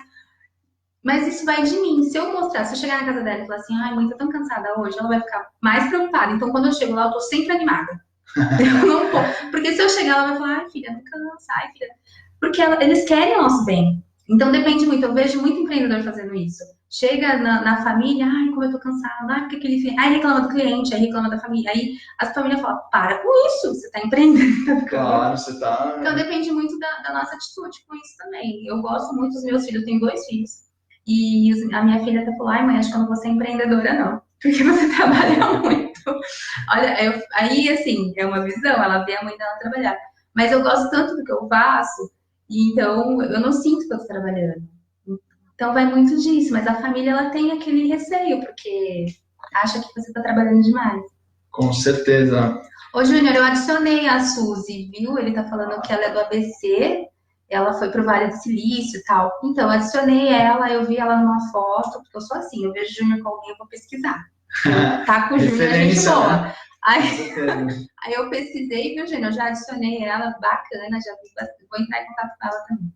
Mas isso vai de mim. Se eu mostrar, se eu chegar na casa dela e falar assim, ai, mãe, tô tão cansada hoje, ela vai ficar mais preocupada. Então, quando eu chego lá, eu tô sempre animada. Eu não posso. Porque se eu chegar, ela vai falar, ai, filha, não cansa, ai, filha. Porque eles querem o nosso bem. Então, depende muito. Eu vejo muito empreendedor fazendo isso. Chega na família, ai, como eu tô cansada, ai, porque aquele filho, ai, reclama do cliente, aí reclama da família. Aí as famílias falam, para com isso, você tá empreendendo. Claro, você tá... Então, depende muito da nossa atitude com isso também. Eu gosto muito dos meus filhos, eu tenho 2 filhos. E a minha filha até falou, ai mãe, acho que eu não vou ser empreendedora não, porque você trabalha muito. Olha, aí assim, é uma visão, ela vê a mãe dela trabalhar. Mas eu gosto tanto do que eu faço, e então eu não sinto que eu tô trabalhando. Então vai muito disso, mas a família ela tem aquele receio, porque acha que você tá trabalhando demais. Com certeza. Ô Júnior, eu adicionei a Suzy, viu? Ele tá falando que ela é do ABC, ela foi pro Vale do Silício e tal. Então, eu adicionei ela, eu vi ela numa foto, porque eu sou assim, eu vejo Júnior com alguém, eu vou pesquisar. Tá com o Júnior, a gente boa. Né? Aí eu pesquisei, viu, Júnior? Eu já adicionei ela, bacana, já vi bastante. Vou entrar em contato com ela também.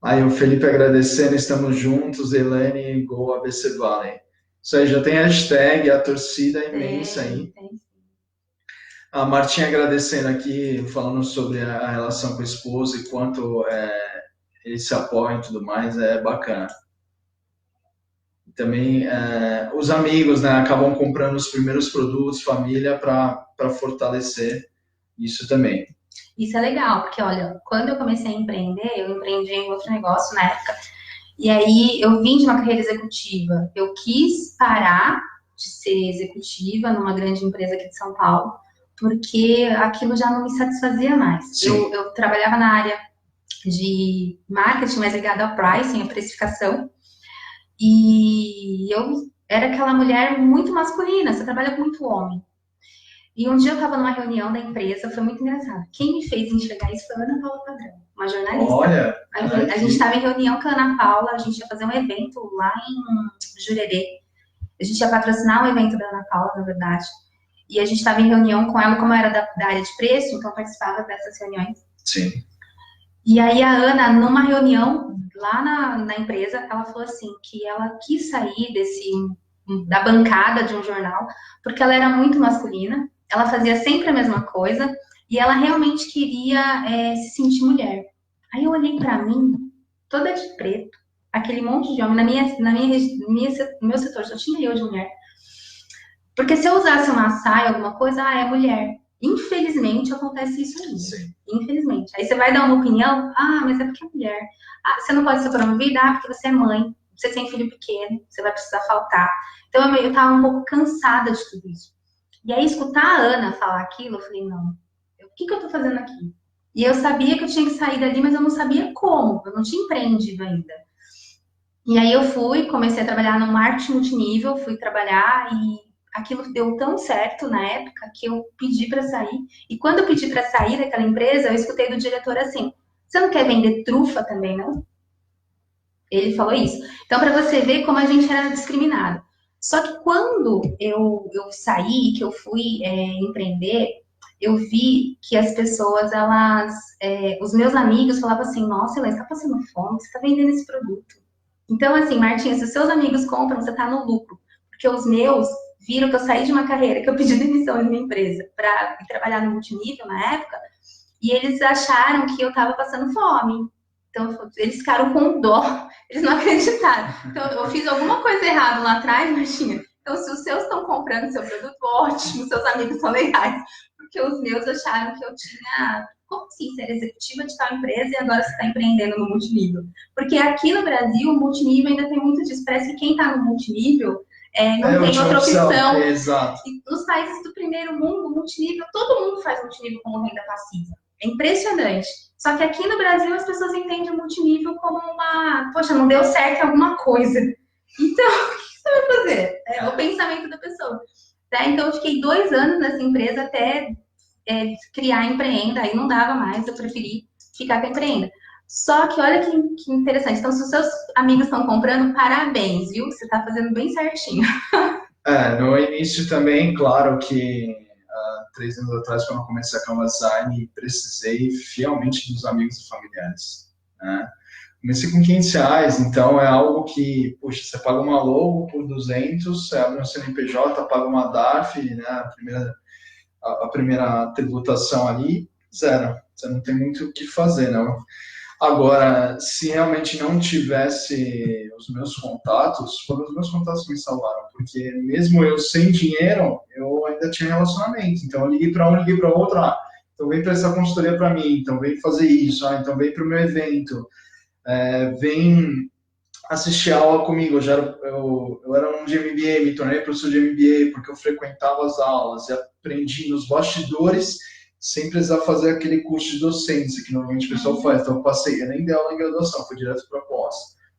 Aí o Felipe agradecendo, estamos juntos, Elaine, Go ABC Valley. Isso aí, já tem hashtag, a torcida é imensa aí. Tem. A Martinha agradecendo aqui, falando sobre a relação com a esposa e quanto eles se apoiam e tudo mais, é bacana. Também os amigos, né, acabam comprando os primeiros produtos, família, para fortalecer isso também. Isso é legal, porque olha, quando eu comecei a empreender, eu empreendi em outro negócio na época, e aí eu vim de uma carreira executiva. Eu quis parar de ser executiva numa grande empresa aqui de São Paulo, porque aquilo já não me satisfazia mais. Eu trabalhava na área de marketing, mais ligada ao pricing, à precificação, e eu era aquela mulher muito masculina, você trabalha com muito homem. E um dia eu estava numa reunião da empresa, foi muito engraçado. Quem me fez enxergar isso foi a Ana Paula Padrão, uma jornalista. Olha! A gente estava em reunião com a Ana Paula, a gente ia fazer um evento lá em Jurerê. A gente ia patrocinar um evento da Ana Paula, na verdade. E a gente estava em reunião com ela, como eu era da área de preço, então eu participava dessas reuniões. Sim. E aí a Ana, numa reunião lá na empresa, ela falou assim, que ela quis sair da bancada de um jornal, porque ela era muito masculina, ela fazia sempre a mesma coisa, e ela realmente queria se sentir mulher. Aí eu olhei pra mim, toda de preto, aquele monte de homem, no meu setor só tinha eu de mulher. Porque se eu usasse uma saia, alguma coisa, é mulher. Infelizmente, acontece isso aí. Sim. Infelizmente. Aí você vai dar uma opinião, mas é porque é mulher. Você não pode ser promovida, porque você é mãe. você tem filho pequeno, você vai precisar faltar. Então eu tava um pouco cansada de tudo isso. E aí escutar a Ana falar aquilo, eu falei, não, o que eu tô fazendo aqui? E eu sabia que eu tinha que sair dali, mas eu não sabia como, eu não tinha empreendido ainda. E aí eu comecei a trabalhar no marketing multinível, fui trabalhar e aquilo deu tão certo na época que eu pedi para sair. E quando eu pedi para sair daquela empresa, eu escutei do diretor assim: você não quer vender trufa também, não? Ele falou isso. Então, para você ver como a gente era discriminado. Só que quando eu saí, que eu fui empreender, eu vi que as pessoas, os meus amigos falavam assim: nossa, Helena, você está passando fome, você está vendendo esse produto. Então, assim, Martinha, se os seus amigos compram, você está no lucro. Porque os meus viram que eu saí de uma carreira, que eu pedi demissão da minha empresa para trabalhar no multinível na época, e eles acharam que eu estava passando fome. Então, eles ficaram com dó, eles não acreditaram. Então, eu fiz alguma coisa errada lá atrás, Martinha. Então, se os seus estão comprando seu produto, ótimo, seus amigos são legais. Porque os meus acharam que eu tinha, como assim, ser executiva de tal empresa e agora você está empreendendo no multinível? Porque aqui no Brasil, o multinível ainda tem muito disso. Parece que quem está no multinível não tem outra opção. Exato. E nos países do primeiro mundo, multinível, todo mundo faz multinível como renda passiva. É impressionante. Só que aqui no Brasil as pessoas entendem o multinível como poxa, não deu certo em alguma coisa. Então, o que você vai fazer? É o pensamento da pessoa. Tá? Então, eu fiquei 2 anos nessa empresa até criar a Empreenda. Aí não dava mais, eu preferi ficar com a Empreenda. Só que olha que interessante. Então, se os seus amigos estão comprando, parabéns, viu? Você está fazendo bem certinho. No início também, claro que 3 anos atrás, quando eu comecei a Canvas Design, precisei fielmente dos amigos e familiares. Né? Comecei com R$ 500, então é algo que, puxa, você paga uma logo por 200, você abre um CNPJ, paga uma DARF, né, a primeira tributação ali, zero. Você não tem muito o que fazer, não. Agora, se realmente não tivesse os meus contatos, foram os meus contatos que me salvaram, porque mesmo eu sem dinheiro, eu ainda tinha relacionamento. Então, eu liguei para um, liguei para outro, então vem prestar consultoria para mim, então vem fazer isso, então vem para o meu evento, vem assistir aula comigo. Eu era um de MBA, me tornei professor de MBA, porque eu frequentava as aulas e aprendi nos bastidores, sem precisar fazer aquele curso de docência, que normalmente o pessoal faz. Então, eu nem dei aula em graduação, fui direto para a pós.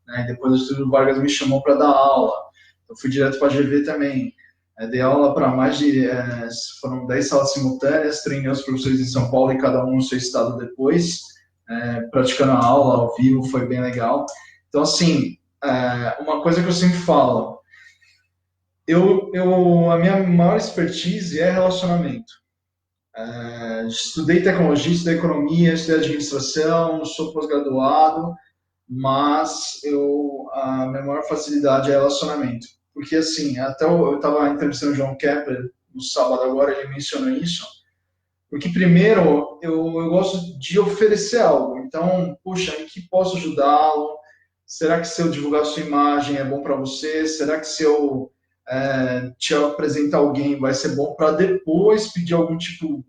Né? Depois o Estúdio Vargas me chamou para dar aula. Eu fui direto para a GV também. Dei aula para foram 10 salas simultâneas, treinei os professores em São Paulo e cada um no seu estado depois, praticando a aula ao vivo, foi bem legal. Então, assim, uma coisa que eu sempre falo, a minha maior expertise é relacionamento. Estudei tecnologia, estudei economia, estudei administração, sou pós-graduado, mas a minha maior facilidade é relacionamento. Porque, assim, até eu estava entrevistando o João Kepler no sábado agora, ele mencionou isso, porque, primeiro, eu gosto de oferecer algo. Então, puxa, em que posso ajudá-lo? Será que se eu divulgar sua imagem é bom para você? Será que se eu te apresentar alguém vai ser bom para depois pedir algum tipo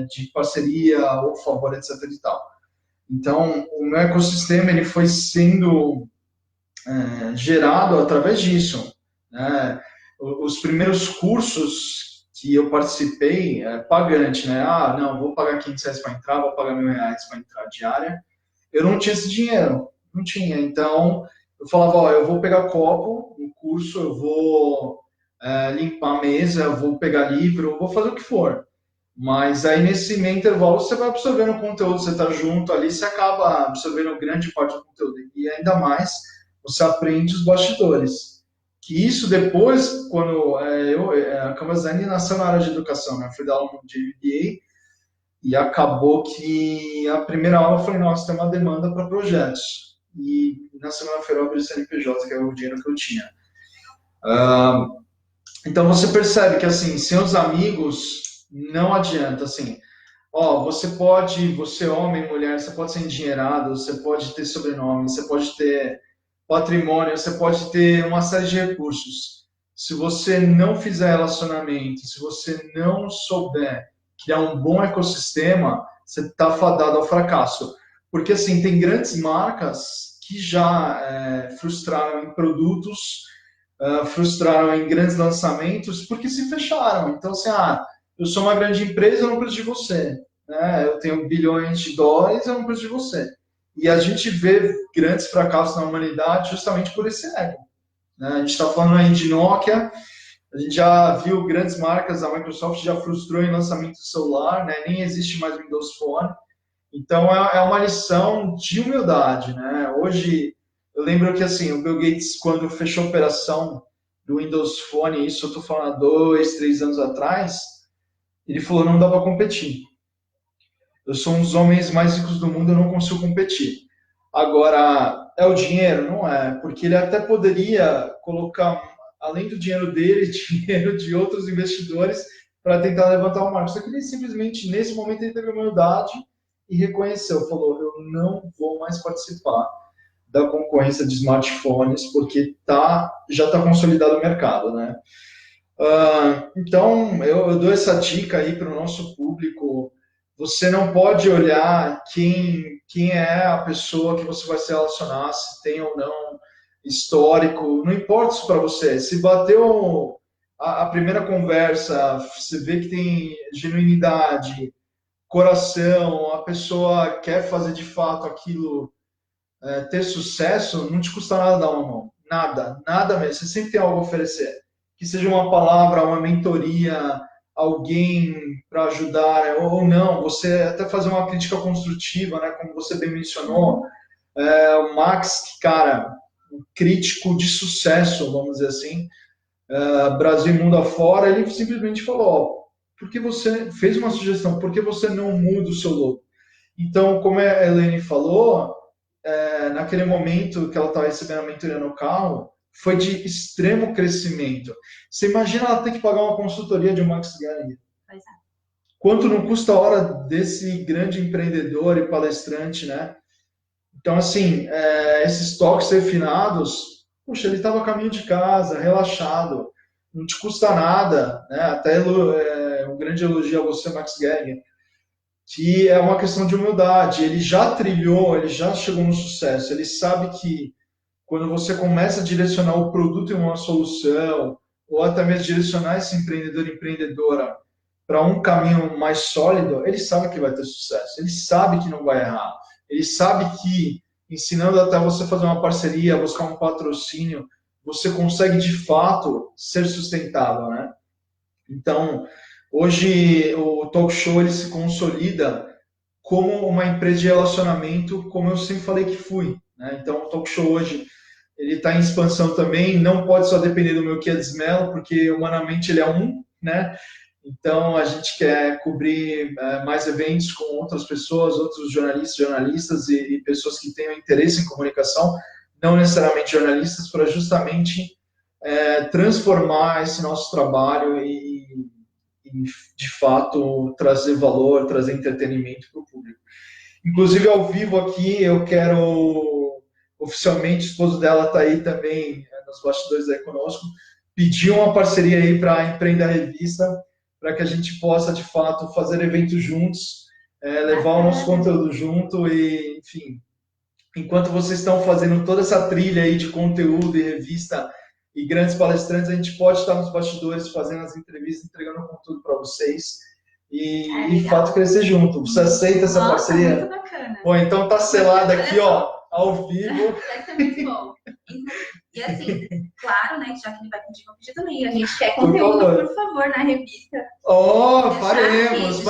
de parceria ou favor, etc. e tal. Então, o meu ecossistema ele foi sendo gerado através disso. Né? Os primeiros cursos que eu participei, pagante, né? Não, vou pagar R$ 500 para entrar, vou pagar R$ 1.000 para entrar diária. Eu não tinha esse dinheiro, não tinha. Então, eu falava, eu vou pegar copo no curso, eu vou limpar a mesa, eu vou pegar livro, eu vou fazer o que for. Mas aí, nesse meio intervalo, você vai absorvendo o conteúdo, você está junto ali, você acaba absorvendo grande parte do conteúdo. E ainda mais, você aprende os bastidores. Que isso depois, quando a Canvas Design nasceu na área de educação, né? Eu fui dar aula de MBA e acabou que a primeira aula eu falei, nossa, tem uma demanda para projetos. E na segunda-feira eu abri o CNPJ, que é o dinheiro que eu tinha. Então você percebe que, assim, sem os amigos, não adianta, assim. Você homem, mulher, você pode ser endinheirado, você pode ter sobrenome, você pode ter patrimônio, você pode ter uma série de recursos. Se você não fizer relacionamento, se você não souber criar um bom ecossistema, você está fadado ao fracasso. Porque, assim, tem grandes marcas que já frustraram em produtos, frustraram em grandes lançamentos, porque se fecharam. Então, assim, eu sou uma grande empresa, eu não preciso de você. Né? Eu tenho bilhões de dólares, eu não preciso de você. E a gente vê grandes fracassos na humanidade justamente por esse ego. Né? A gente está falando aí de Nokia, a gente já viu grandes marcas, a Microsoft já frustrou em lançamento de celular, né? Nem existe mais Windows Phone. Então, é uma lição de humildade. Né? Hoje, eu lembro que assim, o Bill Gates, quando fechou a operação do Windows Phone, isso eu estou falando há 2, 3 anos atrás, ele falou, não dá para competir. Eu sou um dos homens mais ricos do mundo, eu não consigo competir. Agora, é o dinheiro? Não é, porque ele até poderia colocar, além do dinheiro dele, dinheiro de outros investidores para tentar levantar o marco. Só que ele simplesmente, nesse momento, ele teve humildade e reconheceu, falou, eu não vou mais participar da concorrência de smartphones, porque já está consolidado o mercado, né? Então, eu dou essa dica aí para o nosso público. Você não pode olhar quem é a pessoa que você vai se relacionar, se tem ou não histórico, não importa isso para você. Se bateu a primeira conversa, você vê que tem genuinidade, coração, a pessoa quer fazer de fato aquilo ter sucesso, não te custa nada dar uma mão. Nada, nada mesmo. Você sempre tem algo a oferecer. Que seja uma palavra, uma mentoria, alguém para ajudar, ou não, você até fazer uma crítica construtiva, né, como você bem mencionou. O Max, cara, um crítico de sucesso, vamos dizer assim, Brasil e mundo afora, ele simplesmente falou, por que você fez uma sugestão, por que você não muda o seu logo? Então, como a Elaine falou, naquele momento que ela estava recebendo a mentoria no carro, foi de extremo crescimento. Você imagina ela ter que pagar uma consultoria de um Max Gallagher? Pois é. Quanto não custa a hora desse grande empreendedor e palestrante, né? Então, assim, esses toques refinados, puxa, ele estava a caminho de casa, relaxado, não te custa nada, né? Até um grande elogio a você, Max Gallagher, que é uma questão de humildade. Ele já trilhou, ele já chegou no sucesso, ele sabe que quando você começa a direcionar o produto em uma solução, ou até mesmo direcionar esse empreendedor, empreendedora para um caminho mais sólido, ele sabe que vai ter sucesso, ele sabe que não vai errar, ele sabe que ensinando até você fazer uma parceria, buscar um patrocínio, você consegue de fato ser sustentável, né? Então, hoje o Talk Show ele se consolida como uma empresa de relacionamento, como eu sempre falei que fui, né? Então, o Talk Show hoje ele está em expansão também, não pode só depender do meu Kids Mello, porque humanamente ele é né? Então a gente quer cobrir mais eventos com outras pessoas, outros jornalistas e pessoas que tenham interesse em comunicação, não necessariamente jornalistas, para justamente transformar esse nosso trabalho e de fato trazer valor, trazer entretenimento para o público. Inclusive ao vivo aqui eu quero oficialmente, o esposo dela está aí também, nos bastidores aí conosco, pediu uma parceria aí para a Empreenda Revista, para que a gente possa, de fato, fazer eventos juntos, levar o nosso conteúdo junto e, enfim, enquanto vocês estão fazendo toda essa trilha aí de conteúdo e revista e grandes palestrantes, a gente pode estar nos bastidores fazendo as entrevistas, entregando conteúdo para vocês e, de fato, crescer junto. Você aceita essa parceria? Muito bacana. Bom, então tá selada aqui, ó, ao vivo. Vai ser muito bom. E assim, claro, né, já que ele vai pedir, vou pedir também. A gente quer conteúdo, por favor, na revista. Faremos.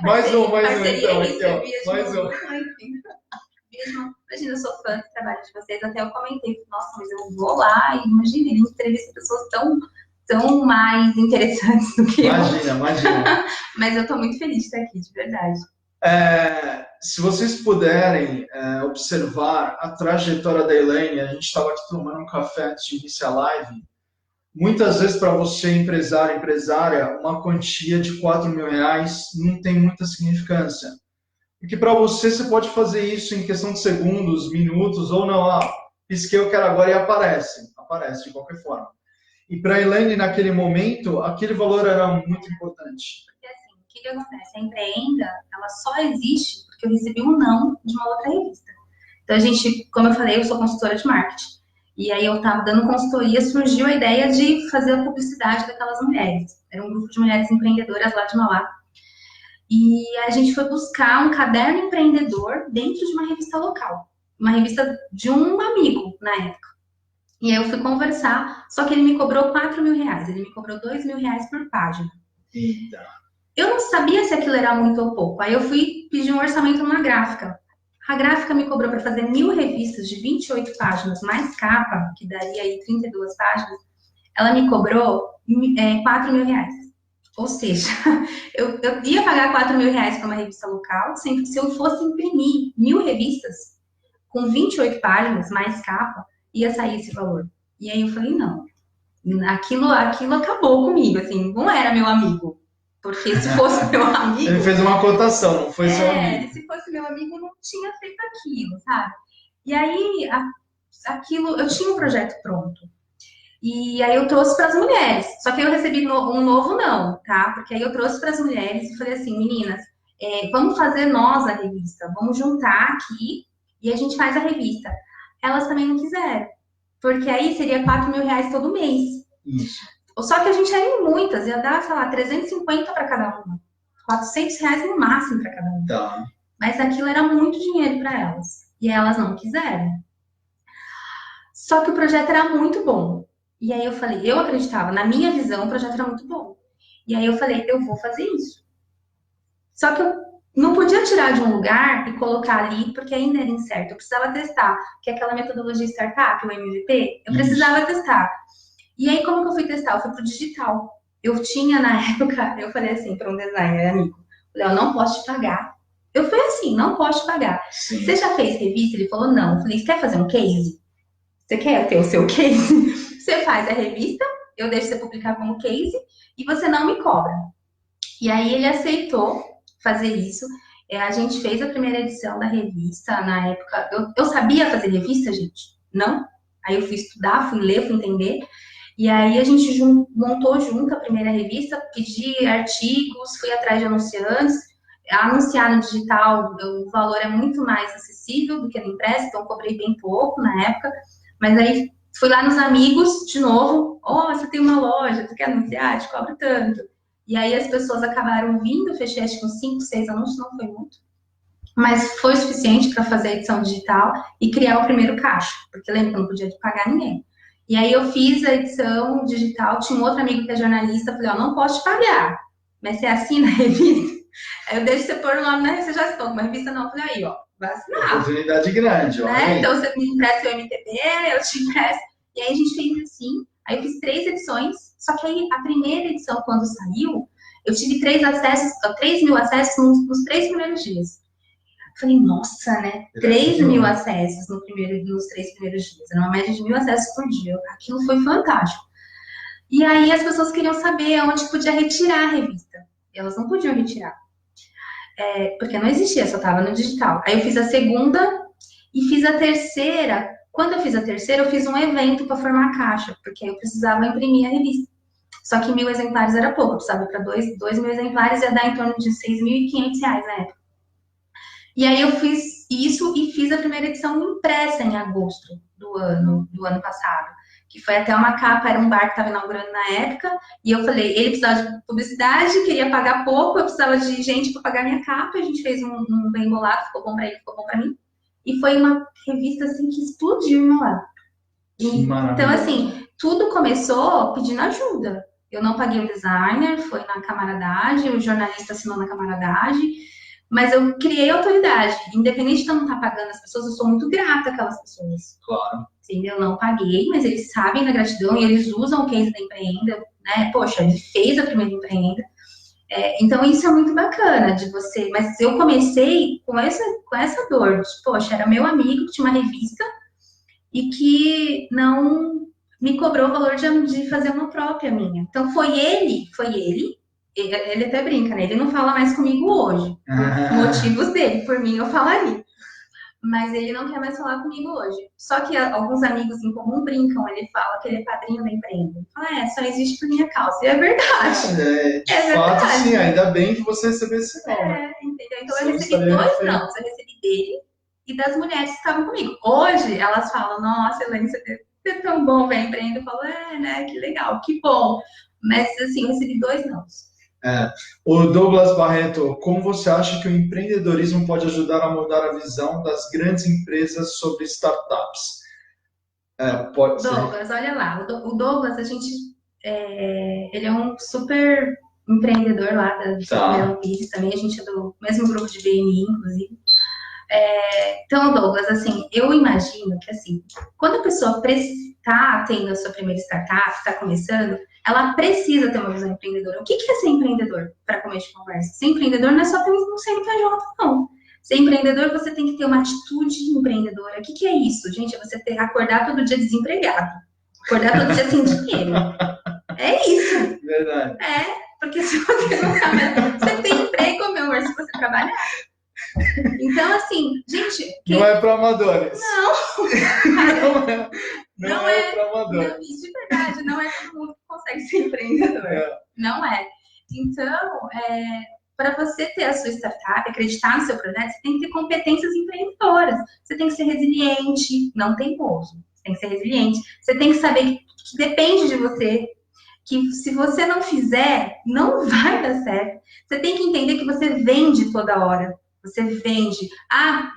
Mais um, então. Aqui, ó. Mais um. Imagina, eu sou fã do trabalho de vocês. Até eu comentei, nossa, mas eu vou lá e imagina, ele entrevista pessoas tão mais interessantes do que eu. Imagina. Mas eu tô muito feliz de estar aqui, de verdade. Se vocês puderem observar a trajetória da Elaine, a gente estava aqui tomando um café antes de iniciar a live. Muitas vezes, para você, empresário, empresária, uma quantia de R$4.000 não tem muita significância. Porque para você pode fazer isso em questão de segundos, minutos, ou não. Pisquei, eu quero agora e aparece de qualquer forma. E para a Elaine, naquele momento, aquele valor era muito importante. O que acontece? A Empreenda, ela só existe porque eu recebi um não de uma outra revista. Então, a gente, como eu falei, eu sou consultora de marketing. E aí eu estava dando consultoria, surgiu a ideia de fazer a publicidade daquelas mulheres. Era um grupo de mulheres empreendedoras lá de Mauá. E a gente foi buscar um caderno empreendedor dentro de uma revista local. Uma revista de um amigo, na época. E aí eu fui conversar, só que ele me cobrou R$ 4.000. Ele me cobrou R$ 2.000 por página. Eita. Eu não sabia se aquilo era muito ou pouco. Aí eu fui pedir um orçamento numa gráfica. A gráfica me cobrou para fazer 1.000 revistas de 28 páginas, mais capa, que daria aí 32 páginas. Ela me cobrou R$ 4.000. Ou seja, eu ia pagar R$ 4.000 para uma revista local, sendo que se eu fosse imprimir 1.000 revistas com 28 páginas, mais capa, ia sair esse valor. E aí eu falei, não, aquilo acabou comigo, assim, não era meu amigo. Porque se fosse meu amigo... Ele fez uma cotação, não foi seu amigo. Se fosse meu amigo, não tinha feito aquilo, sabe? E aí, aquilo, eu tinha um projeto pronto. E aí eu trouxe para as mulheres. Só que eu recebi um novo não, tá? Porque aí eu trouxe para as mulheres e falei assim, meninas, vamos fazer nós a revista. Vamos juntar aqui e a gente faz a revista. Elas também não quiseram. Porque aí seria R$ 4.000 todo mês. Isso. Só que a gente era em muitas, ia dar, sei lá, 350 para cada uma. R$ 400 no máximo para cada uma. Tá. Mas aquilo era muito dinheiro para elas. E elas não quiseram. Só que o projeto era muito bom. E aí eu falei, eu acreditava, na minha visão, o projeto era muito bom. E aí eu falei, eu vou fazer isso. Só que eu não podia tirar de um lugar e colocar ali, porque ainda era incerto. Eu precisava testar, que é aquela metodologia startup, o MVP, eu precisava testar. E aí, como que eu fui testar? Eu fui pro digital. Eu tinha, na época, eu falei assim para um designer amigo, Léo, não posso te pagar. Eu fui assim, não posso te pagar. Sim. Você já fez revista? Ele falou, não. Eu falei, você quer fazer um case? Você quer ter o seu case? Você faz a revista, eu deixo você publicar como case, e você não me cobra. E aí ele aceitou fazer isso. A gente fez a primeira edição da revista, na época... Eu sabia fazer revista, gente? Não. Aí eu fui estudar, fui ler, fui entender. E aí a gente montou junto a primeira revista, pedi artigos, fui atrás de anunciantes. Anunciar no digital, o valor é muito mais acessível do que no impresso, então eu cobrei bem pouco na época. Mas aí fui lá nos amigos, de novo, você tem uma loja, tu quer anunciar? Te cobro tanto. E aí as pessoas acabaram vindo, fechei acho que uns 5, 6 anúncios, não foi muito. Mas foi o suficiente para fazer a edição digital e criar o primeiro caixa, porque lembra que eu não podia pagar ninguém. E aí eu fiz a edição digital, tinha um outro amigo que é jornalista, falei, não posso te pagar, mas você assina a revista? Aí eu deixo você pôr o nome na revista, você já assinou, uma revista não, eu falei, aí, vai assinar. Oportunidade grande, ó. Né? Então você me empresta o MTB, eu te empresto. E aí a gente fez assim, aí eu fiz 3 edições, só que aí a primeira edição, quando saiu, eu tive 3.000 acessos nos 3 primeiros dias. Falei, nossa, né? 3.000 acessos nos 3 primeiros dias. Era uma média de 1.000 acessos por dia. Aquilo foi fantástico. E aí as pessoas queriam saber onde podia retirar a revista. E elas não podiam retirar. Porque não existia, só estava no digital. Aí eu fiz a segunda e fiz a terceira. Quando eu fiz a terceira, eu fiz um evento para formar a caixa, porque eu precisava imprimir a revista. Só que 1.000 exemplares era pouco. Eu precisava para 2.000 exemplares, ia dar em torno de R$ 6.500 na época. E aí eu fiz isso e fiz a primeira edição impressa em agosto do ano passado. Que foi até uma capa, era um bar que estava inaugurando na época. E eu falei, ele precisava de publicidade, queria pagar pouco, eu precisava de gente para pagar minha capa. A gente fez um bem bolado, ficou bom para ele, ficou bom para mim. E foi uma revista assim que explodiu no ar. Então, assim, tudo começou pedindo ajuda. Eu não paguei o designer, foi na camaradagem, o jornalista assinou na camaradagem. Mas eu criei autoridade. Independente de eu não estar pagando as pessoas, eu sou muito grata àquelas pessoas. Claro. Entendeu? Eu não paguei, mas eles sabem da gratidão e eles usam o case da Empreenda, né? Poxa, ele fez a primeira Empreenda. Então, isso é muito bacana de você. Mas eu comecei com essa dor. Poxa, era meu amigo que tinha uma revista e que não me cobrou o valor de fazer uma própria minha. Então, foi ele. Ele até brinca, né? Ele não fala mais comigo hoje. Por motivos dele, por mim eu falaria. Mas ele não quer mais falar comigo hoje. Só que alguns amigos em comum brincam, ele fala que ele é padrinho da Empreenda. Ele fala, só existe por minha causa. E é verdade. De fato, verdade. Sim, ainda bem que você recebeu esse nome. Entendeu? Então eu recebi 2 não. Eu recebi dele e das mulheres que estavam comigo. Hoje, elas falam, nossa, Elaine, você é tão bom, vem empreender. Eu falo, né, que legal, que bom. Mas, assim, eu recebi 2 nãos. O Douglas Barreto, como você acha que o empreendedorismo pode ajudar a mudar a visão das grandes empresas sobre startups? Pode ser. Douglas, olha lá, o Douglas, ele é um super empreendedor lá da Tá. Pires também, a gente é do mesmo grupo de BNI, inclusive. Então, Douglas, assim, eu imagino que, assim, quando a pessoa está tendo a sua primeira startup, está começando, ela precisa ter uma visão empreendedora. O que é ser empreendedor, para começo de conversa? Ser empreendedor não é só ter um CNPJ, não. Ser empreendedor, você tem que ter uma atitude empreendedora. O que é isso, gente? É você acordar todo dia desempregado. Acordar todo dia sem dinheiro. É isso. Verdade. Porque se você não sabe, você tem emprego, meu amor, se você trabalhar. Então, assim, gente... Não é para amadores. Não. Não é para amadores. Não, isso é verdade, não é todo mundo que consegue ser empreendedor. Não é. Então, para você ter a sua startup, acreditar no seu projeto, você tem que ter competências empreendedoras. Você tem que ser resiliente, não teimoso. Você tem que ser resiliente. Você tem que saber que depende de você, que se você não fizer, não vai dar certo. Você tem que entender que você vende toda hora. Você vende.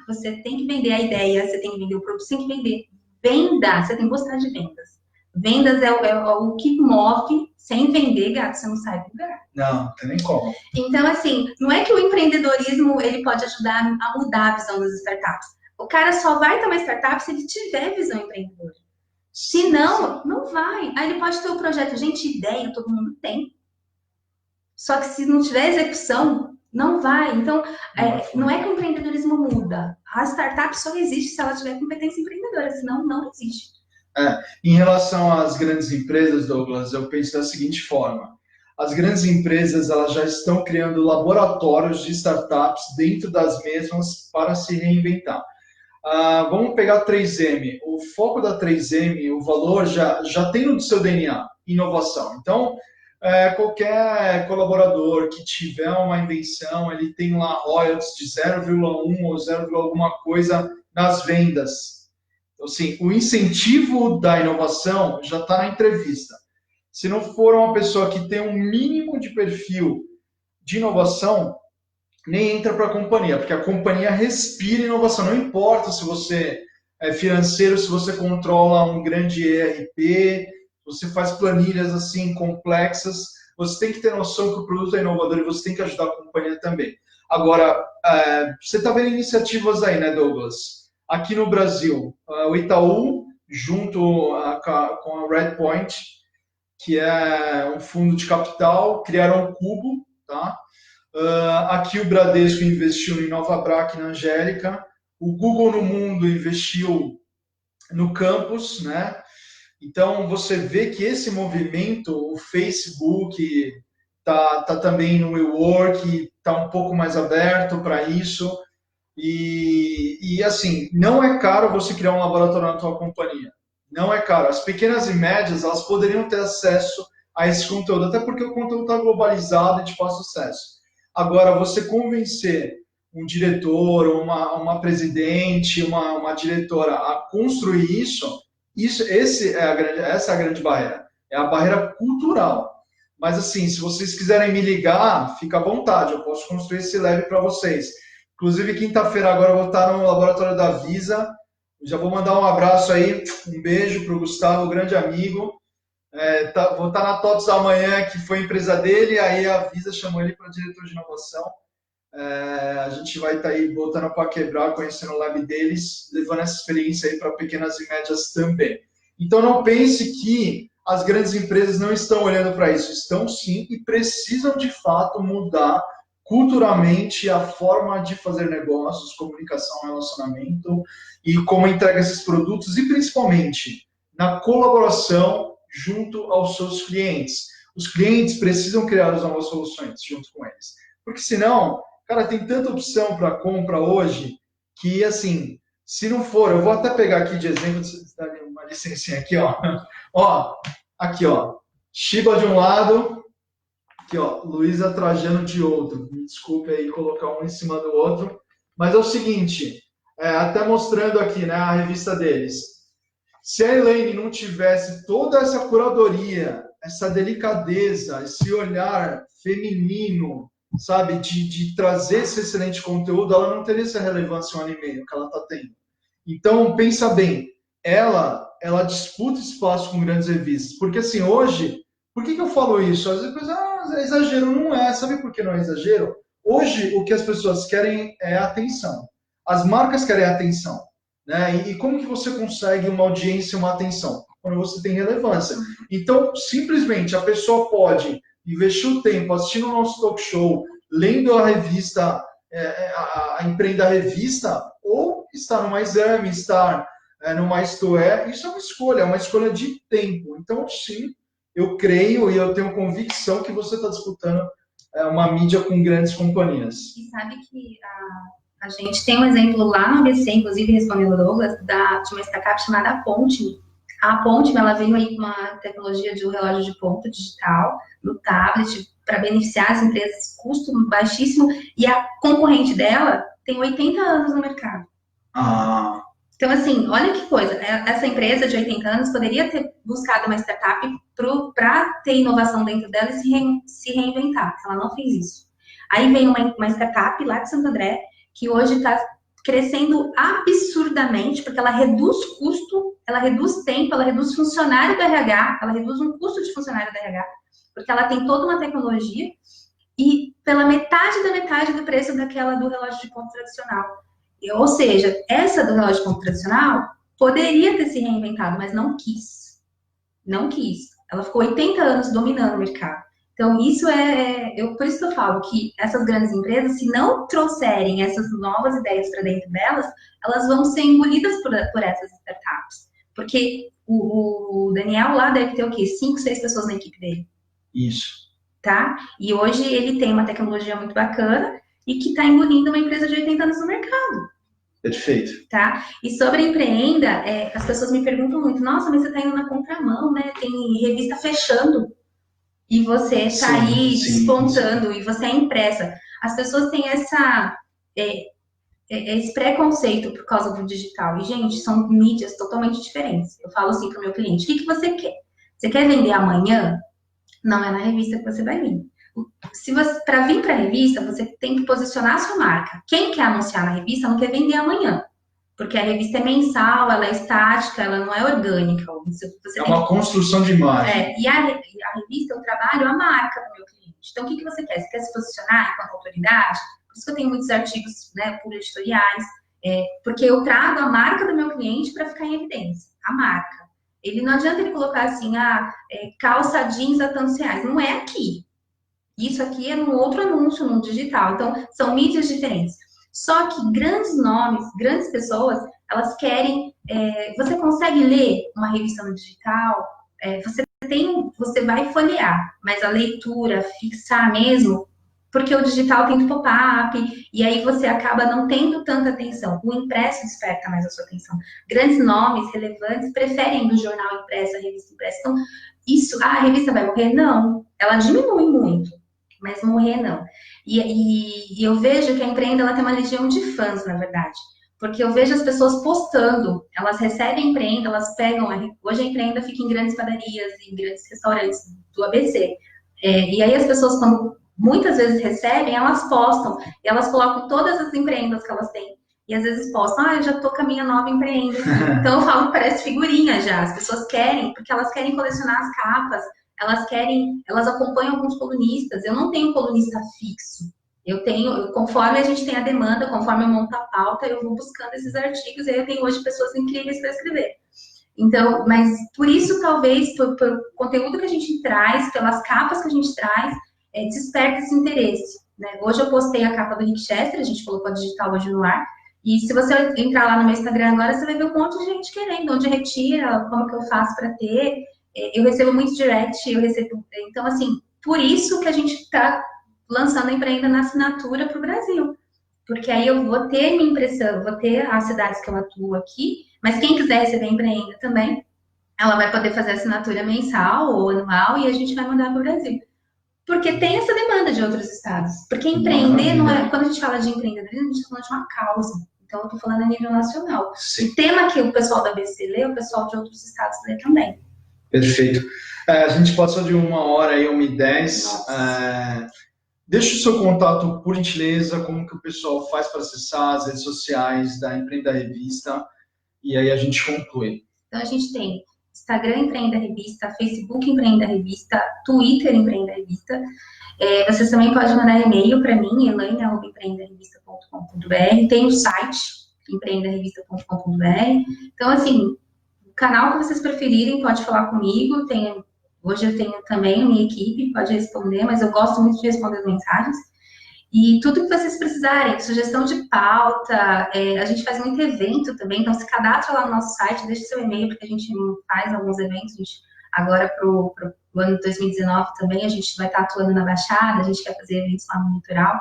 Você tem que vender a ideia, você tem que vender o produto, você tem que vender. Venda, você tem que gostar de vendas. Vendas é o que move. Sem vender, gato, você não sai do lugar. Não tem nem como. Então, assim, não é que o empreendedorismo ele pode ajudar a mudar a visão das startups. O cara só vai ter uma startup se ele tiver visão empreendedora. Se não, não vai. Aí ele pode ter o projeto. Gente, ideia todo mundo tem. Só que se não tiver execução, não vai. Então, não é que o empreendedorismo muda. A startup só existe se ela tiver competência empreendedora, senão não existe. Em relação às grandes empresas, Douglas, eu penso da seguinte forma. As grandes empresas elas já estão criando laboratórios de startups dentro das mesmas para se reinventar. Vamos pegar a 3M. O foco da 3M, o valor já tem no seu DNA, inovação. Então, qualquer colaborador que tiver uma invenção, ele tem lá royalties de 0,1 ou 0, alguma coisa nas vendas. Então, assim, o incentivo da inovação já está na entrevista. Se não for uma pessoa que tem um mínimo de perfil de inovação, nem entra para a companhia, porque a companhia respira inovação. Não importa se você é financeiro, se você controla um grande ERP, você faz planilhas assim complexas, você tem que ter noção que o produto é inovador e você tem que ajudar a companhia também. Agora, você está vendo iniciativas aí, né, Douglas? Aqui no Brasil, o Itaú, junto com a Redpoint, que é um fundo de capital, criaram o Cubo, tá? Aqui o Bradesco investiu em Nova Brac, na Angélica. O Google no mundo investiu no campus, né? Então você vê que esse movimento, o Facebook tá também no WeWork, tá um pouco mais aberto para isso. E assim, não é caro você criar um laboratório na tua companhia. Não é caro. As pequenas e médias, elas poderiam ter acesso a esse conteúdo, até porque o conteúdo está globalizado e de fácil acesso. Agora, você convencer um diretor, uma presidente, uma diretora a construir essa é a grande barreira. É a barreira cultural. Mas, assim, se vocês quiserem me ligar, fica à vontade. Eu posso construir esse lab para vocês. Inclusive, quinta-feira agora eu vou estar no laboratório da Visa. Já vou mandar um abraço aí, um beijo para o Gustavo, grande amigo. Vou estar na TOTS amanhã, que foi a empresa dele, aí a Visa chamou ele para diretor de inovação. A gente vai estar aí botando para quebrar, conhecendo o lab deles, levando essa experiência aí para pequenas e médias também. Então não pense que as grandes empresas não estão olhando para isso, estão sim e precisam de fato mudar culturalmente a forma de fazer negócios, comunicação, relacionamento e como entrega esses produtos e principalmente na colaboração junto aos seus clientes. Os clientes precisam criar as novas soluções junto com eles. Porque senão, cara, tem tanta opção para compra hoje que, assim, se não for, eu vou até pegar aqui de exemplo, uma licencinha aqui, ó. Aqui, ó. Shiba de um lado, aqui, ó, Luiza Trajano de outro. Me desculpe aí colocar um em cima do outro. Mas é o seguinte, Até mostrando aqui, né, a revista deles. Se a Elaine não tivesse toda essa curadoria, essa delicadeza, esse olhar feminino, sabe, de trazer esse excelente conteúdo, ela não teria essa relevância 1 ano e meio que ela está tendo. Então, pensa bem, ela disputa espaço com grandes revistas, porque assim, hoje, por que eu falo isso? Às vezes, é exagero, não é, sabe por que não é exagero? Hoje, o que as pessoas querem é atenção. As marcas querem atenção. Né? E como que você consegue uma audiência, uma atenção? Quando você tem relevância. Então, simplesmente, a pessoa pode investir o tempo assistindo o nosso talk show, lendo a revista, a Empreenda Revista, ou estar numa exame, estar numa Isto É, isso é uma escolha de tempo. Então, sim, eu creio e eu tenho convicção que você está disputando uma mídia com grandes companhias. E sabe que a gente tem um exemplo lá no ABC, inclusive respondendo o Douglas, de uma startup chamada Ponte. A Ponte, ela veio aí com uma tecnologia de um relógio de ponto digital no tablet para beneficiar as empresas, custo baixíssimo, e a concorrente dela tem 80 anos no mercado. Então, assim, olha que coisa, essa empresa de 80 anos poderia ter buscado uma startup para ter inovação dentro dela e se reinventar. Ela não fez isso. Aí vem uma startup lá de Santo André, que hoje está crescendo absurdamente, porque ela reduz custo, ela reduz tempo, ela reduz funcionário do RH, ela reduz um custo de funcionário do RH, porque ela tem toda uma tecnologia e pela metade do preço daquela do relógio de ponto tradicional. Ou seja, essa do relógio de ponto tradicional poderia ter se reinventado, mas não quis. Não quis. Ela ficou 80 anos dominando o mercado. Então, isso por isso que eu falo que essas grandes empresas, se não trouxerem essas novas ideias para dentro delas, elas vão ser engolidas por essas startups. Porque o Daniel lá deve ter o quê? 5, 6 pessoas na equipe dele. Isso. Tá? E hoje ele tem uma tecnologia muito bacana e que está engolindo uma empresa de 80 anos no mercado. Perfeito. Tá? E sobre a Empreenda, as pessoas me perguntam muito, nossa, mas você está indo na contramão, né? Tem revista fechando e você está aí despontando e você é impressa. As pessoas têm esse preconceito por causa do digital. E, gente, são mídias totalmente diferentes. Eu falo assim para o meu cliente, o que você quer? Você quer vender amanhã? Não é na revista que você vai vir. Para vir para a revista, você tem que posicionar a sua marca. Quem quer anunciar na revista não quer vender amanhã. Porque a revista é mensal, ela é estática, ela não é orgânica. Você uma construção de imagem. E a revista, eu trabalho a marca do meu cliente. Então, o que você quer? Você quer se posicionar enquanto autoridade? Por isso que eu tenho muitos artigos, né, por editoriais, porque eu trago a marca do meu cliente para ficar em evidência. A marca. Ele não adianta ele colocar assim, calça jeans a tantos reais. Não é aqui. Isso aqui é num outro anúncio, no digital. Então, são mídias diferentes. Só que grandes nomes, grandes pessoas, elas querem... você consegue ler uma revista no digital? Você vai folhear, mas a leitura, fixar mesmo, porque o digital tem pop-up, e aí você acaba não tendo tanta atenção. O impresso desperta mais a sua atenção. Grandes nomes, relevantes, preferem do jornal impresso, a revista impressa. Então, a revista vai morrer? Não. Ela diminui muito, mas morrer não. E eu vejo que a Empreenda, ela tem uma legião de fãs, na verdade. Porque eu vejo as pessoas postando, elas recebem a Empreenda, elas pegam... Hoje a Empreenda fica em grandes padarias, em grandes restaurantes do ABC. E aí as pessoas, quando muitas vezes recebem, elas postam, e elas colocam todas as empreendas que elas têm. E às vezes postam, eu já tô com a minha nova empreenda. Então eu falo que parece figurinha já. As pessoas querem, porque elas querem colecionar as capas, elas acompanham alguns colunistas. Eu não tenho colunista fixo. Conforme a gente tem a demanda, conforme eu monto a pauta, eu vou buscando esses artigos, e aí eu tenho hoje pessoas incríveis para escrever. Então, mas por isso, talvez, por conteúdo que a gente traz, pelas capas que a gente traz, desperta esse interesse. Né? Hoje eu postei a capa do Rick Chester, a gente colocou a digital hoje no ar, e se você entrar lá no meu Instagram agora, você vai ver um monte de gente querendo, onde retira, como que eu faço para ter. Eu recebo muito direct, então, assim, por isso que a gente está lançando a Empreenda na assinatura para o Brasil. Porque aí eu vou ter minha impressão, vou ter as cidades que eu atuo aqui, mas quem quiser receber a Empreenda também, ela vai poder fazer assinatura mensal ou anual e a gente vai mandar para o Brasil. Porque tem essa demanda de outros estados. Porque empreender não é... Quando a gente fala de empreendedorismo, a gente está falando de uma causa. Então, eu estou falando a nível nacional. Sim. O tema que o pessoal da ABC lê, o pessoal de outros estados lê também. Perfeito. A gente passou de 1 hora aí, 1h10. Deixa o seu contato, por gentileza, como que o pessoal faz para acessar as redes sociais da Empreenda Revista, e aí a gente conclui. Então, a gente tem Instagram Empreenda Revista, Facebook Empreenda Revista, Twitter Empreenda Revista. Vocês também podem mandar e-mail para mim, elaine@empreendarevista.com.br. Tem o site, empreendarevista.com.br. Então, assim, o canal que vocês preferirem, pode falar comigo. Hoje eu tenho também a minha equipe, pode responder, mas eu gosto muito de responder as mensagens. E tudo que vocês precisarem, sugestão de pauta, a gente faz muito evento também, então se cadastra lá no nosso site, deixa seu e-mail, porque a gente faz alguns eventos. Agora, para o ano de 2019 também, a gente vai estar atuando na Baixada, a gente quer fazer eventos lá no litoral,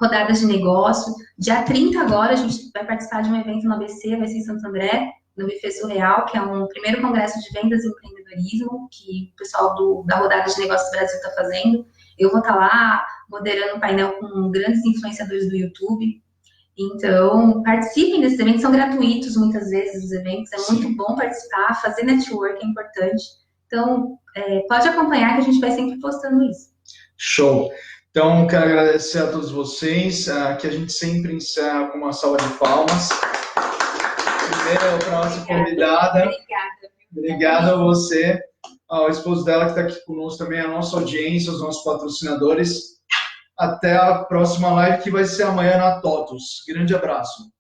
rodadas de negócio. Dia 30 agora, a gente vai participar de um evento no ABC, vai ser em Santo André, no Buffet Surreal, que é um primeiro congresso de vendas e empreendedorismo, que o pessoal da Rodada de Negócios do Brasil está fazendo. Eu vou estar lá moderando um painel com grandes influenciadores do YouTube. Então, participem desses eventos, são gratuitos muitas vezes os eventos, é muito bom participar, fazer network é importante. Então, pode acompanhar que a gente vai sempre postando isso. Show! Então, quero agradecer a todos vocês, que a gente sempre encerra com uma salva de palmas. Primeiro, para a nossa convidada. Obrigada. Obrigado a você, ao esposo dela que está aqui conosco também, a nossa audiência, os nossos patrocinadores. Até a próxima live, que vai ser amanhã na TOTUS. Grande abraço.